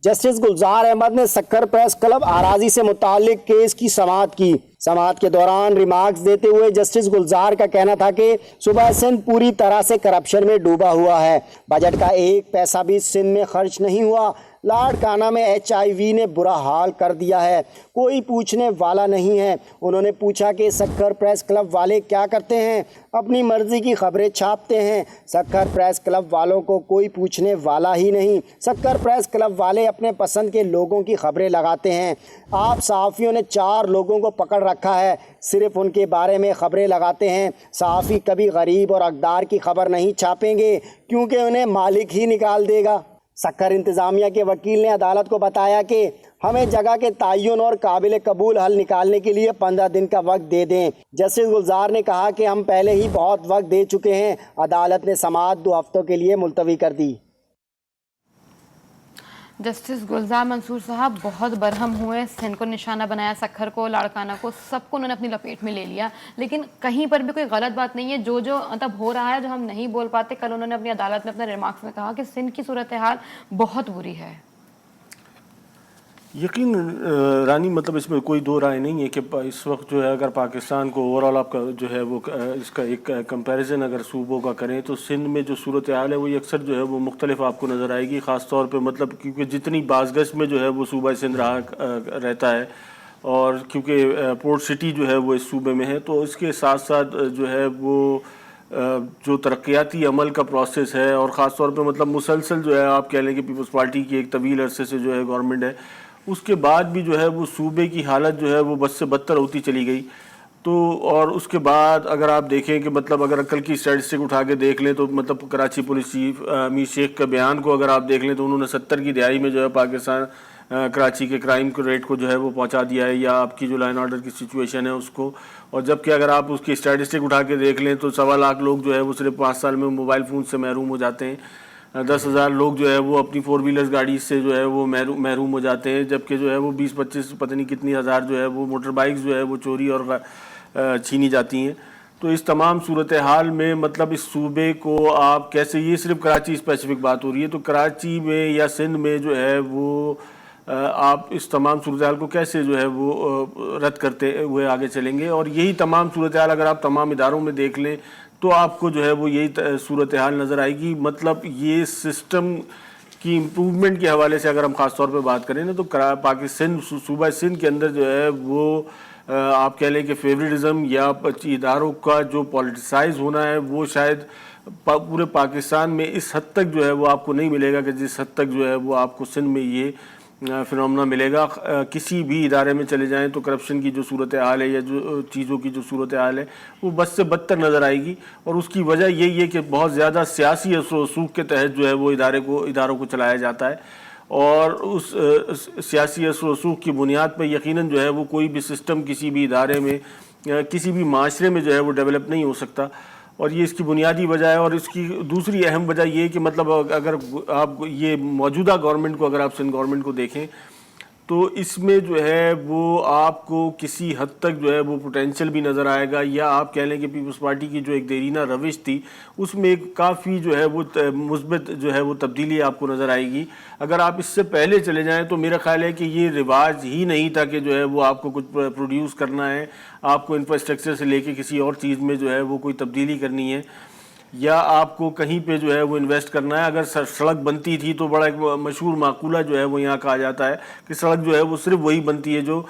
جسٹس گلزار احمد نے سکھر پریس کلب آراضی سے متعلق کیس کی سماعت کی۔ سماعت کے دوران ریمارکس دیتے ہوئے جسٹس گلزار کا کہنا تھا کہ صوبہ سندھ پوری طرح سے کرپشن میں ڈوبا ہوا ہے، بجٹ کا ایک پیسہ بھی سندھ میں خرچ نہیں ہوا، لاڑکانہ میں HIV نے برا حال کر دیا ہے، کوئی پوچھنے والا نہیں ہے۔ انہوں نے پوچھا کہ سکھر پریس کلب والے کیا کرتے ہیں؟ اپنی مرضی کی خبریں چھاپتے ہیں۔ سکھر پریس کلب والوں کو کوئی پوچھنے والا ہی نہیں۔ سکھر پریس کلب والے اپنے پسند کے لوگوں کی خبریں لگاتے ہیں۔ آپ صحافیوں نے 4 لوگوں کو پکڑ رکھا ہے، صرف ان کے بارے میں خبریں لگاتے ہیں۔ صحافی کبھی غریب اور اقدار کی خبر نہیں چھاپیں گے کیونکہ انہیں مالک ہی نکال دے گا۔ سکھر انتظامیہ کے وکیل نے عدالت کو بتایا کہ ہمیں جگہ کے تعین اور قابل قبول حل نکالنے کے لیے 15 دن کا وقت دے دیں۔ جسٹس گلزار نے کہا کہ ہم پہلے ہی بہت وقت دے چکے ہیں۔ عدالت نے سماعت 2 ہفتوں کے لیے ملتوی کر دی۔ جسٹس گلزار منصور صاحب بہت برہم ہوئے، سندھ کو نشانہ بنایا، سکھر کو، لاڑکانہ کو، سب کو انہوں نے اپنی لپیٹ میں لے لیا، لیکن کہیں پر بھی کوئی غلط بات نہیں ہے۔ جو مطلب ہو رہا ہے، جو ہم نہیں بول پاتے، کل انہوں نے اپنی عدالت میں اپنے ریمارکس میں کہا کہ سندھ کی صورتحال بہت بری ہے۔ یقین رانی مطلب اس میں کوئی دو رائے نہیں ہے کہ اس وقت جو ہے اگر پاکستان کو اوور آل آپ کا جو ہے وہ اس کا ایک کمپیریزن اگر صوبوں کا کریں تو سندھ میں جو صورتحال ہے وہ اکثر جو ہے وہ مختلف آپ کو نظر آئے گی، خاص طور پہ مطلب کیونکہ جتنی بازگشت میں جو ہے وہ صوبہ سندھ رہتا ہے اور کیونکہ پورٹ سٹی جو ہے وہ اس صوبے میں ہے، تو اس کے ساتھ ساتھ جو ہے وہ جو ترقیاتی عمل کا پروسیس ہے اور خاص طور پہ مطلب مسلسل جو ہے آپ کہہ لیں کہ پیپلز پارٹی کی ایک طویل عرصے سے جو ہے گورنمنٹ ہے، اس کے بعد بھی جو ہے وہ صوبے کی حالت جو ہے وہ بد سے بدتر ہوتی چلی گئی۔ تو اور اس کے بعد اگر آپ دیکھیں کہ مطلب اگر کل کی اسٹیٹسٹک اٹھا کے دیکھ لیں تو مطلب کراچی پولیس چیف امیر شیخ کا بیان کو اگر آپ دیکھ لیں تو انہوں نے 70 کی دہائی میں جو ہے پاکستان کراچی کے کرائم کے ریٹ کو جو ہے وہ پہنچا دیا ہے، یا آپ کی جو لا اینڈ آرڈر کی سچویشن ہے اس کو، اور جبکہ اگر آپ اس کی اسٹیٹسٹک اٹھا کے دیکھ لیں تو 1.25 لاکھ لوگ جو ہے وہ صرف 5 سال میں موبائل فون سے محروم ہو جاتے ہیں، 10,000 لوگ جو ہے وہ اپنی 4 ویلرز گاڑی سے جو ہے وہ محروم ہو جاتے ہیں، جبکہ جو ہے وہ 20-25 پتہ نہیں کتنی ہزار جو ہے وہ موٹر بائکس جو ہے وہ چوری اور چھینی جاتی ہیں۔ تو اس تمام صورتحال میں مطلب اس صوبے کو آپ کیسے، یہ صرف کراچی اسپیسیفک بات ہو رہی ہے، تو کراچی میں یا سندھ میں جو ہے وہ آپ اس تمام صورتحال کو کیسے جو ہے وہ رد کرتے ہوئے آگے چلیں گے؟ اور یہی تمام صورتحال اگر آپ تمام اداروں میں دیکھ لیں تو آپ کو جو ہے وہ یہی صورتحال نظر آئے گی۔ مطلب یہ سسٹم کی امپروومنٹ کے حوالے سے اگر ہم خاص طور پہ بات کریں نا تو پاکستان صوبہ سندھ کے اندر جو ہے وہ آپ کہہ لیں کہ فیوریٹزم یا اداروں کا جو پولیٹیسائز ہونا ہے وہ شاید پورے پاکستان میں اس حد تک جو ہے وہ آپ کو نہیں ملے گا کہ جس حد تک جو ہے وہ آپ کو سندھ میں یہ فنومنا ملے گا۔ کسی بھی ادارے میں چلے جائیں تو کرپشن کی جو صورتحال ہے یا جو چیزوں کی جو صورتحال ہے وہ بد سے بدتر نظر آئے گی، اور اس کی وجہ یہی ہے کہ بہت زیادہ سیاسی اثر و رسوخ کے تحت جو ہے وہ اداروں کو چلایا جاتا ہے، اور اس سیاسی اثر و رسوخ کی بنیاد پہ یقیناً جو ہے وہ کوئی بھی سسٹم کسی بھی ادارے میں کسی بھی معاشرے میں جو ہے وہ ڈیولپ نہیں ہو سکتا، اور یہ اس کی بنیادی وجہ ہے۔ اور اس کی دوسری اہم وجہ یہ کہ مطلب اگر آپ یہ موجودہ گورنمنٹ کو اگر آپ سندھ گورنمنٹ کو دیکھیں تو اس میں جو ہے وہ آپ کو کسی حد تک جو ہے وہ پوٹینشیل بھی نظر آئے گا، یا آپ کہہ لیں کہ پیپلز پارٹی کی جو ایک دیرینہ روش تھی اس میں ایک کافی جو ہے وہ مثبت جو ہے وہ تبدیلی آپ کو نظر آئے گی۔ اگر آپ اس سے پہلے چلے جائیں تو میرا خیال ہے کہ یہ رواج ہی نہیں تھا کہ جو ہے وہ آپ کو کچھ پروڈیوس کرنا ہے، آپ کو انفراسٹرکچر سے لے کے کسی اور چیز میں جو ہے وہ کوئی تبدیلی کرنی ہے، یا آپ کو کہیں پہ جو ہے وہ انویسٹ کرنا ہے۔ اگر سڑک بنتی تھی تو بڑا ایک مشہور معقولہ جو ہے وہ یہاں کہا جاتا ہے کہ سڑک جو ہے وہ صرف وہی بنتی ہے جو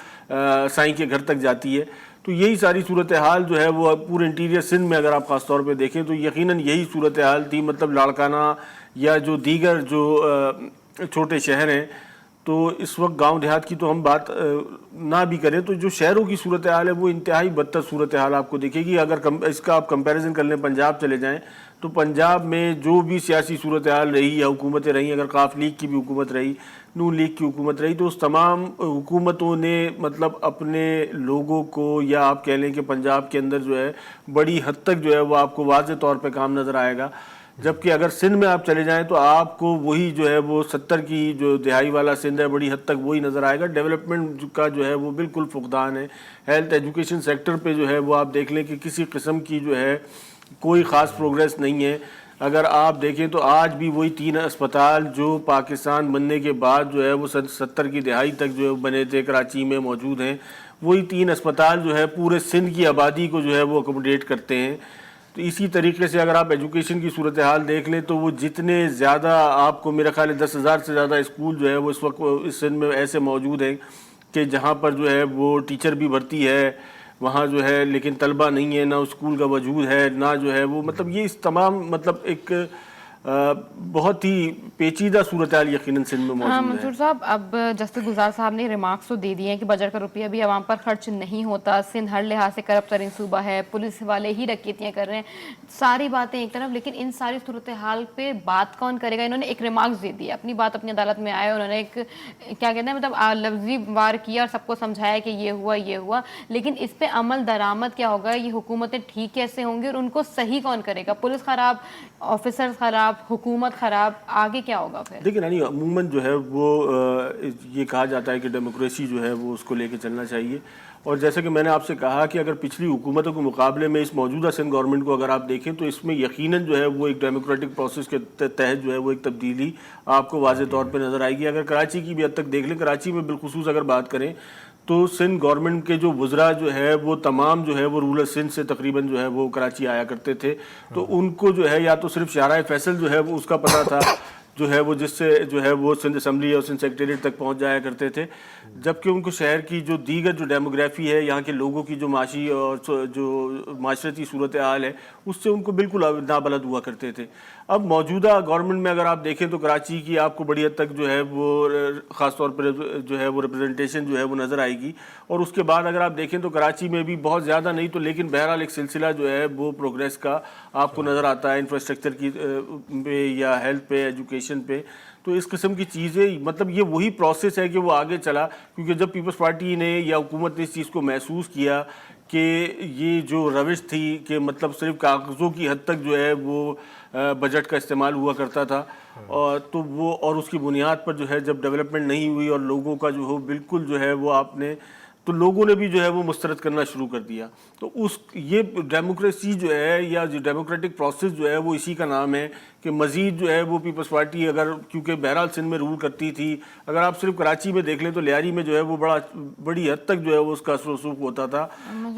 سائیں کے گھر تک جاتی ہے۔ تو یہی ساری صورتحال جو ہے وہ پورے انٹیریئر سندھ میں اگر آپ خاص طور پہ دیکھیں تو یقیناً یہی صورتحال تھی۔ مطلب لاڑکانہ یا جو دیگر جو چھوٹے شہر ہیں، تو اس وقت گاؤں دیہات کی تو ہم بات نہ بھی کریں تو جو شہروں کی صورتحال ہے وہ انتہائی بدتر صورتحال آپ کو دیکھے گی۔ اگر اس کا آپ کمپیریزن کر لیں پنجاب چلے جائیں تو پنجاب میں جو بھی سیاسی صورتحال رہی یا حکومتیں رہیں، اگر قاف لیگ کی بھی حکومت رہی، نون لیگ کی حکومت رہی، تو اس تمام حکومتوں نے مطلب اپنے لوگوں کو، یا آپ کہہ لیں کہ پنجاب کے اندر جو ہے بڑی حد تک جو ہے وہ آپ کو واضح طور پہ کام نظر آئے گا۔ جبکہ اگر سندھ میں آپ چلے جائیں تو آپ کو وہی جو ہے وہ 70 کی جو دہائی والا سندھ ہے بڑی حد تک وہی نظر آئے گا۔ ڈیولپمنٹ کا جو ہے وہ بالکل فقدان ہے۔ ہیلتھ ایجوکیشن سیکٹر پہ جو ہے وہ آپ دیکھ لیں کہ کسی قسم کی جو ہے کوئی خاص پروگریس نہیں ہے۔ اگر آپ دیکھیں تو آج بھی وہی 3 اسپتال جو پاکستان بننے کے بعد جو ہے وہ 70 کی دہائی تک جو بنے تھے کراچی میں موجود ہیں، وہی 3 اسپتال جو ہے پورے سندھ کی آبادی کو جو ہے وہ اکوموڈیٹ کرتے ہیں۔ تو اسی طریقے سے اگر آپ ایجوکیشن کی صورتحال دیکھ لیں تو وہ جتنے زیادہ آپ کو میرا خیال ہے 10,000 سے زیادہ اسکول جو ہے وہ اس وقت اس سندھ میں ایسے موجود ہیں کہ جہاں پر جو ہے وہ ٹیچر بھی بھرتی ہے وہاں جو ہے لیکن طلبہ نہیں ہے، نہ اسکول کا وجود ہے، نہ جو ہے وہ مطلب یہ اس تمام مطلب ایک بہت ہی پیچیدہ صورتحال یقیناً سندھ میں موجود ہے۔ منصور صاحب، اب جسٹس گلزار صاحب نے ریمارکس تو دے دیے ہیں کہ بجٹ کا روپیہ بھی عوام پر خرچ نہیں ہوتا، سندھ ہر لحاظ سے کرپٹ ترین صوبہ ہے، پولیس والے ہی ڈکیتیاں کر رہے ہیں، ساری باتیں ایک طرف، لیکن ان ساری صورتحال پہ بات کون کرے گا؟ انہوں نے ایک ریمارکس دے دیا، اپنی بات اپنی عدالت میں آئے، انہوں نے ایک کیا کہتے ہیں مطلب لفظی وار کیا اور سب کو سمجھایا کہ یہ ہوا، لیکن اس پہ عمل درآمد کیا ہوگا؟ یہ حکومتیں ٹھیک کیسے ہوں گی اور ان کو صحیح کون کرے گا؟ پولیس خراب، آفیسر خراب، حکومت خراب، آگے کیا ہوگا پھر؟ دیکھیں یعنی عموماً جو ہے وہ یہ کہا جاتا ہے کہ ڈیموکریسی جو ہے وہ اس کو لے کے چلنا چاہیے، اور جیسے کہ میں نے آپ سے کہا کہ اگر پچھلی حکومتوں کے مقابلے میں اس موجودہ سندھ گورنمنٹ کو اگر آپ دیکھیں تو اس میں یقیناً جو ہے وہ ایک ڈیموکریٹک پروسیس کے تحت جو ہے وہ ایک تبدیلی آپ کو واضح طور پہ نظر آئے گی۔ اگر کراچی کی بھی حد تک دیکھ لیں، کراچی میں بالخصوص اگر بات کریں تو سندھ گورنمنٹ کے جو وزراء جو ہے وہ تمام جو ہے وہ رولر سندھ سے تقریباً جو ہے وہ کراچی آیا کرتے تھے، تو ان کو جو ہے یا تو صرف شاہراہ فیصل جو ہے وہ اس کا پتہ تھا جو ہے وہ جس سے جو ہے وہ سندھ اسمبلی اور سندھ سیکریٹریٹ تک پہنچ جایا کرتے تھے، جبکہ ان کو شہر کی جو دیگر جو ڈیموگرافی ہے، یہاں کے لوگوں کی جو معاشی اور جو معاشرتی صورتحال ہے اس سے ان کو بالکل نابلد ہوا کرتے تھے۔ اب موجودہ گورنمنٹ میں اگر آپ دیکھیں تو کراچی کی آپ کو بڑی حد تک جو ہے وہ خاص طور پر جو ہے وہ ریپرزنٹیشن جو ہے وہ نظر آئے گی، اور اس کے بعد اگر آپ دیکھیں تو کراچی میں بھی بہت زیادہ نہیں تو لیکن بہرحال ایک سلسلہ جو ہے وہ پروگریس کا آپ کو نظر آتا ہے انفراسٹرکچر کی پہ یا ہیلتھ پہ، ایجوکیشن پہ۔ تو اس قسم کی چیزیں مطلب یہ وہی پروسیس ہے کہ وہ آگے چلا، کیونکہ جب پیپلز پارٹی نے یا حکومت نے اس چیز کو محسوس کیا کہ یہ جو روش تھی کہ مطلب صرف کاغذوں کی حد تک جو ہے وہ بجٹ کا استعمال ہوا کرتا تھا، اور تو وہ اور اس کی بنیاد پر جو ہے جب ڈیولپمنٹ نہیں ہوئی اور لوگوں کا جو ہو بالکل جو ہے وہ آپ نے تو لوگوں نے بھی جو ہے وہ مسترد کرنا شروع کر دیا۔ تو یہ ڈیموکریسی جو ہے یا جو ڈیموکریٹک پروسیس جو ہے وہ اسی کا نام ہے کہ مزید جو ہے وہ پیپلز پارٹی اگر کیونکہ بہرحال سندھ میں رول کرتی تھی، اگر آپ صرف کراچی میں دیکھ لیں تو لیاری میں جو ہے وہ بڑی حد تک جو ہے وہ اس کا اثر و رسوخ ہوتا تھا،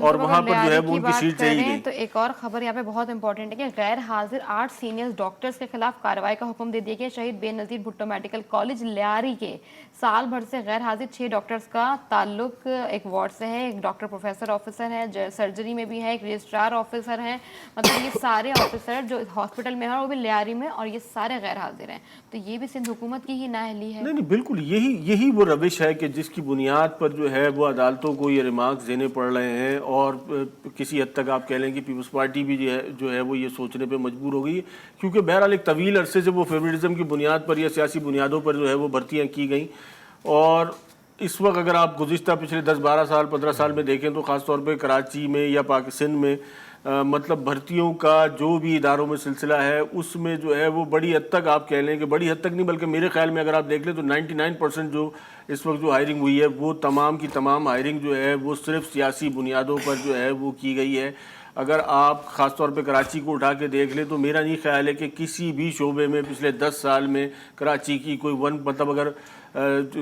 اور وہاں پر جو ہے وہ ان کی سیٹ چلی گئی۔ تو ایک اور خبر یہاں پہ بہت امپورٹنٹ ہے کہ غیر حاضر 8 سینئر ڈاکٹرز کے خلاف کارروائی کا حکم دے دیا گیا۔ شہید بے نظیر بھٹو میڈیکل کالج لیاری کے سال بھر سے غیر حاضر 6 ڈاکٹرز کا تعلق ایک وارڈ سے ہے، ایک ڈاکٹر پروفیسر آفیسر ہے، سرجری میں بھی ہے، ایک رجسٹرار آفیسر ہے، مطلب یہ سارے آفیسر جو ہاسپٹل میں ہیں وہ بھی لیاری میں، اور یہ سارے غیر حاضر ہیں۔ تو یہ بھی سندھ حکومت کی ہی نااہلی ہے۔ نہیں بالکل یہی وہ روش ہے کہ جس کی بنیاد پر جو ہے وہ عدالتوں کو یہ ریمارکس دینے پڑ رہے ہیں، اور کسی حد تک آپ کہہ لیں کہ پیپلز پارٹی بھی جو ہے وہ یہ سوچنے پہ مجبور ہو گئی ہے، کیونکہ بہرحال ایک طویل عرصے سے وہ فیوریٹزم کی بنیاد پر یا سیاسی بنیادوں پر جو ہے وہ بھرتیاں کی گئیں، اور اس وقت اگر آپ گزشتہ پچھلے 10-12 سال 15 سال میں دیکھیں تو خاص طور پہ کراچی میں یا پاکستان میں مطلب بھرتیوں کا جو بھی اداروں میں سلسلہ ہے اس میں جو ہے وہ بڑی حد تک آپ کہہ لیں کہ بڑی حد تک نہیں بلکہ میرے خیال میں اگر آپ دیکھ لیں تو 99% جو اس وقت جو ہائرنگ ہوئی ہے وہ تمام کی تمام ہائرنگ جو ہے وہ صرف سیاسی بنیادوں پر جو ہے وہ کی گئی ہے۔ اگر آپ خاص طور پہ کراچی کو اٹھا کے دیکھ لیں تو میرا نہیں خیال ہے کہ کسی بھی شعبے میں پچھلے 10 سال میں کراچی کی کوئی مطلب اگر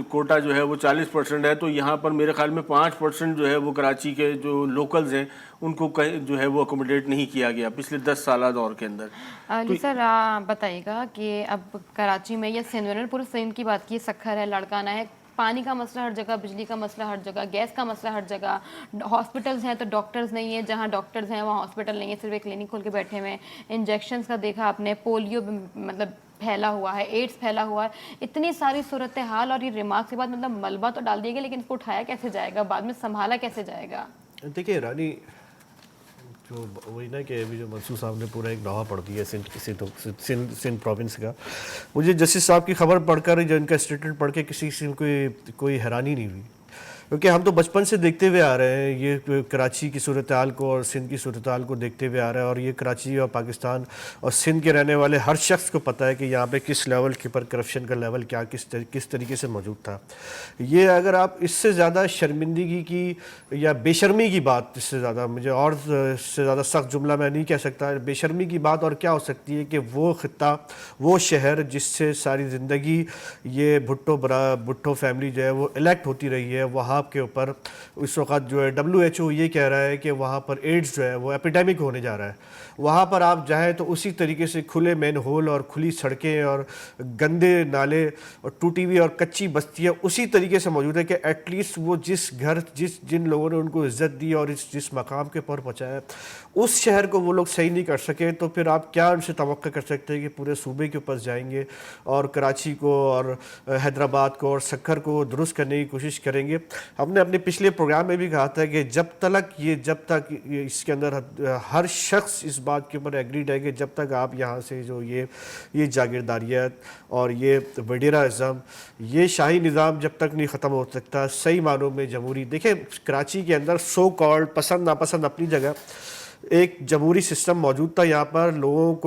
کوٹا جو ہے وہ 40% ہے تو یہاں پر میرے خیال میں 5% جو ہے وہ کراچی کے جو لوکلز ہیں ان کو جو ہے وہ اکوموڈیٹ نہیں کیا گیا پچھلے 10 سالہ دور کے اندر۔ علی سر بتائیے گا کہ اب کراچی میں یا سندھ میں پورے سندھ کی بات کی، سکھر ہے، لڑکانہ ہے، پانی کا مسئلہ ہر جگہ، بجلی کا مسئلہ ہر جگہ، گیس کا مسئلہ ہر جگہ، ہاسپٹلز ہیں تو ڈاکٹرز نہیں ہیں، جہاں ڈاکٹرز ہیں وہاں ہاسپٹل نہیں ہے، صرف ایک کلینک کھول کے بیٹھے ہوئے ہیں، انجیکشنز کا دیکھا آپ نے، پولیو مطلب پھیلا ہوا ہے، ایڈس پھیلا ہوا ہے، اتنی ساری صورتحال، اور یہ ریمارکس کے بعد مطلب ملبہ تو ڈال دیا گیا لیکن اس کو اٹھایا کیسے جائے گا، بعد میں سنبھالا کیسے جائے گا؟ دیکھیے رانی جو وہی نا کہ ابھی جو منصور صاحب نے پورا ایک نوحہ پڑھ دیا سندھ پروونس کا، مجھے جسٹس صاحب کی خبر پڑھ کر جو ان کا اسٹیٹمنٹ پڑھ کے کسی قسم کوئی حیرانی نہیں ہوئی، کیونکہ ہم تو بچپن سے دیکھتے ہوئے آ رہے ہیں یہ کراچی کی صورتحال کو اور سندھ کی صورتحال کو دیکھتے ہوئے آ رہا ہے، اور یہ کراچی اور پاکستان اور سندھ کے رہنے والے ہر شخص کو پتہ ہے کہ یہاں پہ کس لیول کے پر کرپشن کا لیول کیا کس طریقے سے موجود تھا۔ یہ اگر آپ اس سے زیادہ شرمندگی کی یا بے شرمی کی بات، اس سے زیادہ مجھے اور اس سے زیادہ سخت جملہ میں نہیں کہہ سکتا، بے شرمی کی بات اور کیا ہو سکتی ہے کہ وہ خطہ، وہ شہر جس سے ساری زندگی یہ بھٹو فیملی جو ہے وہ الیکٹ ہوتی رہی ہے، وہاں صحاب کے اوپر اس وقت جو ہے WHO یہ کہہ رہا ہے کہ وہاں پر ایڈز جو ہے وہ ایپیڈیمک ہونے جا رہا ہے. وہاں پر آپ جائیں تو اسی طریقے سے کھلے مین ہول اور کھلی سڑکیں اور گندے نالے اور ٹوٹی ہوئی اور کچی بستیاں اسی طریقے سے موجود ہے کہ ایٹ لیسٹ وہ جس گھر جن لوگوں نے ان کو عزت دی اور جس مقام کے پر پہنچایا اس شہر کو وہ لوگ صحیح نہیں کر سکے, تو پھر آپ کیا ان سے توقع کر سکتے ہیں کہ پورے صوبے کے اوپر جائیں گے اور کراچی کو اور حیدرآباد کو اور سکھر کو درست کرنے کی کوشش کریں گے. ہم نے اپنے پچھلے پروگرام میں بھی کہا تھا کہ جب تک اس کے اندر ہر شخص اس بات کے اوپر ایگریڈ ہے کہ جب تک آپ یہاں سے جو یہ جاگیرداریت اور یہ وڈیرا ازم یہ شاہی نظام جب تک نہیں ختم ہو سکتا صحیح معنوں میں جمہوری, دیکھیں کراچی کے اندر سو کالڈ پسند ناپسند اپنی جگہ ایک جمہوری سسٹم موجود تھا. یہاں پر لوگ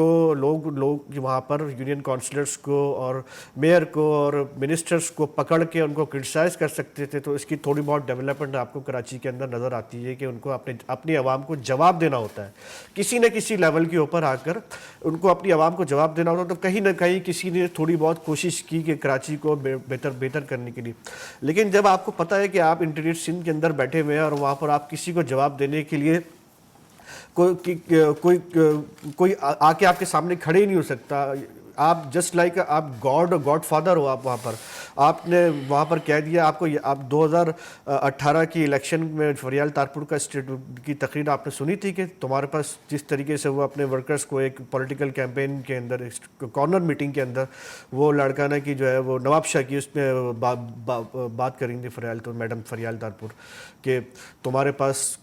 وہاں پر یونین کونسلرز کو اور میئر کو اور منسٹرز کو پکڑ کے ان کو کرٹیسائز کر سکتے تھے. تو اس کی تھوڑی بہت ڈیولپمنٹ آپ کو کراچی کے اندر نظر آتی ہے کہ ان کو اپنی عوام کو جواب دینا ہوتا ہے, کسی نہ کسی لیول کے اوپر آ کر ان کو اپنی عوام کو جواب دینا ہوتا ہے. تو کہیں نہ کہیں کسی نے تھوڑی بہت کوشش کی کہ کراچی کو بہتر کرنے کے لیے, لیکن جب آپ کو پتہ ہے کہ آپ انٹیریئر سندھ کے اندر بیٹھے ہوئے ہیں اور وہاں پر آپ کسی کو جواب دینے کے لیے کوئی آ کے آپ کے سامنے کھڑے ہی نہیں ہو سکتا, آپ جسٹ لائک آپ گاڈ فادر ہو. آپ وہاں پر آپ نے وہاں پر کہہ دیا آپ 2018 کی الیکشن میں فریال تارپور کی تقریر آپ نے سنی تھی کہ تمہارے پاس جس طریقے سے وہ اپنے ورکرز کو ایک پولیٹیکل کیمپین کے اندر کارنر میٹنگ کے اندر وہ لڑکانہ کی جو ہے وہ نواب شاہ کی اس میں بات کریں گے میڈم فریال تارپور کہ تمہارے پاس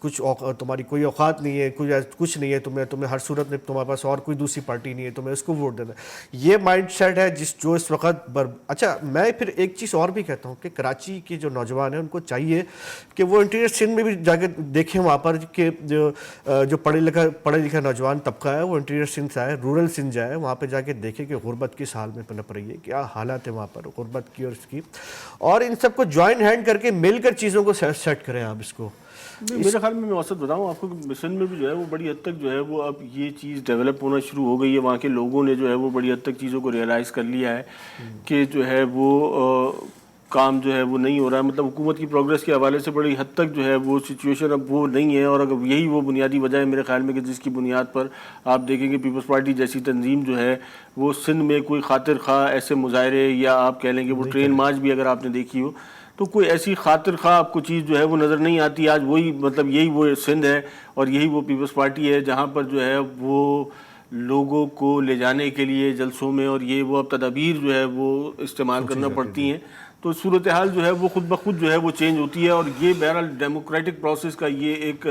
تمہاری کوئی اوقات نہیں ہے, کچھ نہیں ہے, تمہیں ہر صورت میں تمہارے پاس اور کوئی دوسری پارٹی نہیں ہے, تمہیں اس کو ووٹ دینا. یہ مائنڈ سیٹ ہے جو اس وقت اچھا میں پھر ایک چیز اور بھی کہتا ہوں کہ کراچی کے جو نوجوان ہیں ان کو چاہیے کہ وہ انٹیریئر سندھ میں بھی جا کے دیکھیں وہاں پر کہ جو پڑھے لکھا نوجوان طبقہ ہے وہ انٹیریئر سندھ سے آئے, رورل سندھ جائے, وہاں پہ جا کے دیکھیں کہ غربت کس حال میں پنپ رہی ہے, کیا حالات ہے وہاں پر غربت کی اور اس کی, اور ان سب کو جوائن ہینڈ کر کے مل کر چیزوں کو سیٹ کریں آپ اس کو. میرے خیال میں وسط بتاؤں آپ کو کہ سندھ میں بھی جو ہے وہ بڑی حد تک جو ہے وہ اب یہ چیز ڈیولپ ہونا شروع ہو گئی ہے. وہاں کے لوگوں نے جو ہے وہ بڑی حد تک چیزوں کو ریئلائز کر لیا ہے کہ جو ہے وہ کام جو ہے وہ نہیں ہو رہا ہے. مطلب حکومت کی پروگریس کے حوالے سے بڑی حد تک جو ہے وہ سچویشن اب وہ نہیں ہے, اور اگر یہی وہ بنیادی وجہ ہے میرے خیال میں کہ جس کی بنیاد پر آپ دیکھیں کہ پیپلز پارٹی جیسی تنظیم جو ہے وہ سندھ میں کوئی خاطر خواہ ایسے مظاہرے یا آپ کہہ لیں کہ وہ ٹرین مارچ بھی اگر آپ نے دیکھی ہو تو کوئی ایسی خاطر خواہ آپ کو چیز جو ہے وہ نظر نہیں آتی. آج وہی مطلب یہی وہ سندھ ہے اور یہی وہ پیپلز پارٹی ہے جہاں پر جو ہے وہ لوگوں کو لے جانے کے لیے جلسوں میں اور یہ وہ اب تدابیر جو ہے وہ استعمال کرنا پڑتی ہیں. تو صورتحال جو ہے وہ خود بخود جو ہے وہ چینج ہوتی ہے, اور یہ بہرحال ڈیموکریٹک پروسیس کا یہ ایک